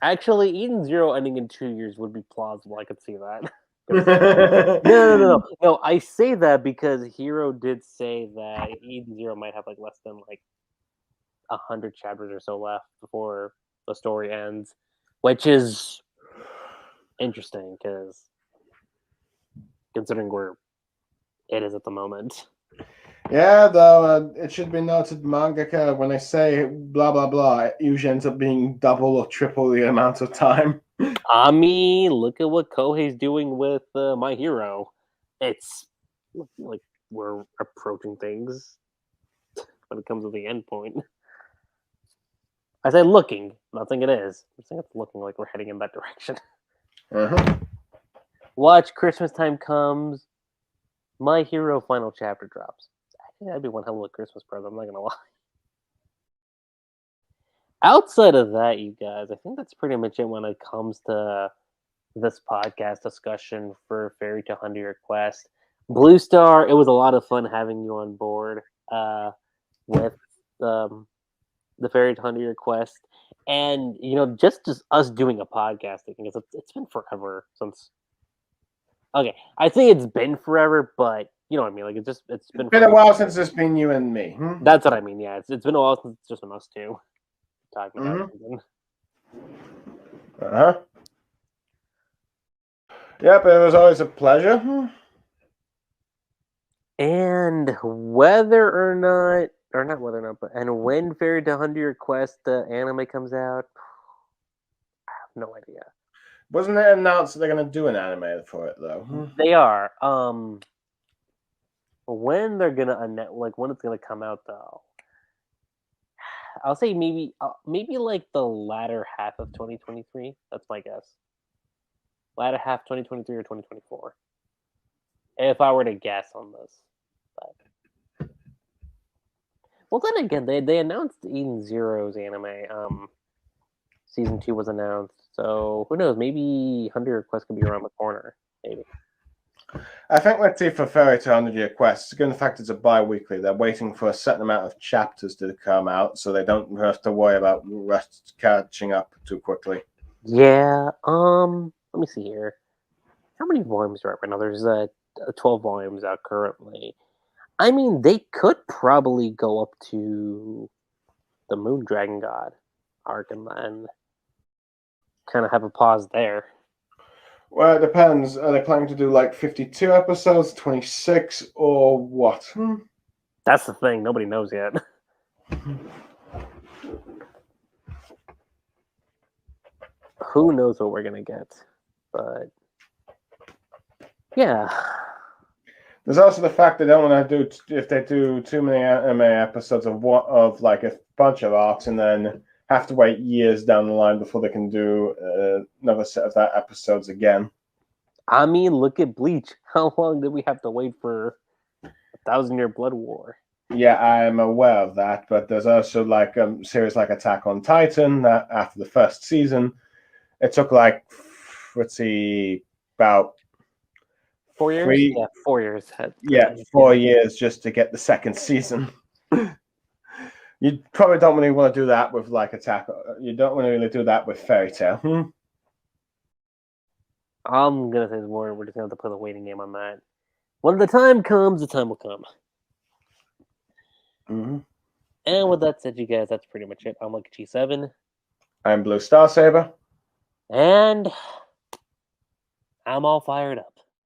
actually, Eden Zero ending in 2 years would be plausible. I could see that. No. I say that because Hiro did say that Eden Zero might have like less than like 100 chapters or so left before the story ends, which is interesting because considering where it is at the moment. Yeah, though it should be noted, mangaka, when they say blah blah blah, it usually ends up being double or triple the amount of time. I mean, look at what Kohei's doing with My Hero. It's like we're approaching things when it comes to the end point. I say looking, not saying it is. I'm saying it's looking like we're heading in that direction. Watch, Christmas time comes. My Hero final chapter drops. I think that'd be one hell of a Christmas present, I'm not gonna lie. Outside of that, you guys, I think that's pretty much it when it comes to this podcast discussion for Fairy Tail 100-Year Quest. Blue Star, it was a lot of fun having you on board with the Fairy Tail 100-Year Quest. And, just us doing a podcast, I think it's been forever since... Okay, I think it's been forever, but you know what I mean? Like, it's been a while since it's been you and me. That's what I mean, yeah. It's been a while since it's just been us two talking about something. Yep, it was always a pleasure. And and when Fairy Tail 100-Year Quest the anime comes out, I have no idea. Wasn't it announced that they're going to do an anime for it though? They are. When they're gonna when it's gonna come out though, I'll say maybe like the latter half of 2023. That's my guess. Latter half 2023 or 2024. If I were to guess on this. But... Well, then again, they announced Eden Zero's anime. Season 2 was announced, so who knows? Maybe 100-Year Quest could be around the corner. Maybe. I think, let's see, for Fairy Tail 100-Year Quest, given the fact it's a bi-weekly, they're waiting for a certain amount of chapters to come out, so they don't have to worry about catching up too quickly. Yeah. Let me see here. How many volumes are out right now? There's 12 volumes out currently. I mean, they could probably go up to the Moon Dragon God arc and then kind of have a pause there. Well, it depends. Are they planning to do like 52 episodes, 26, or what? That's the thing. Nobody knows yet. who knows what we're gonna get? But yeah. There's also the fact they don't want to do if they do too many anime episodes of like a bunch of arcs and then have to wait years down the line before they can do another set of that episodes again. I mean, look at Bleach. How long did we have to wait for 1,000-Year Blood War? Yeah, I'm aware of that, but there's also like a series like Attack on Titan that after the first season, it took like, let's see, about 4 years? Yeah, 4 years. 4 years just to get the second season. You probably don't really want to do that with like Attack. You don't want to really do that with Fairy Tail. I'm gonna say more. We're just gonna have to play the waiting game on that. When the time comes, the time will come. Mm-hmm. And with that said, you guys, that's pretty much it. I'm like G7. I'm BlueStarSaber. And I'm all fired up.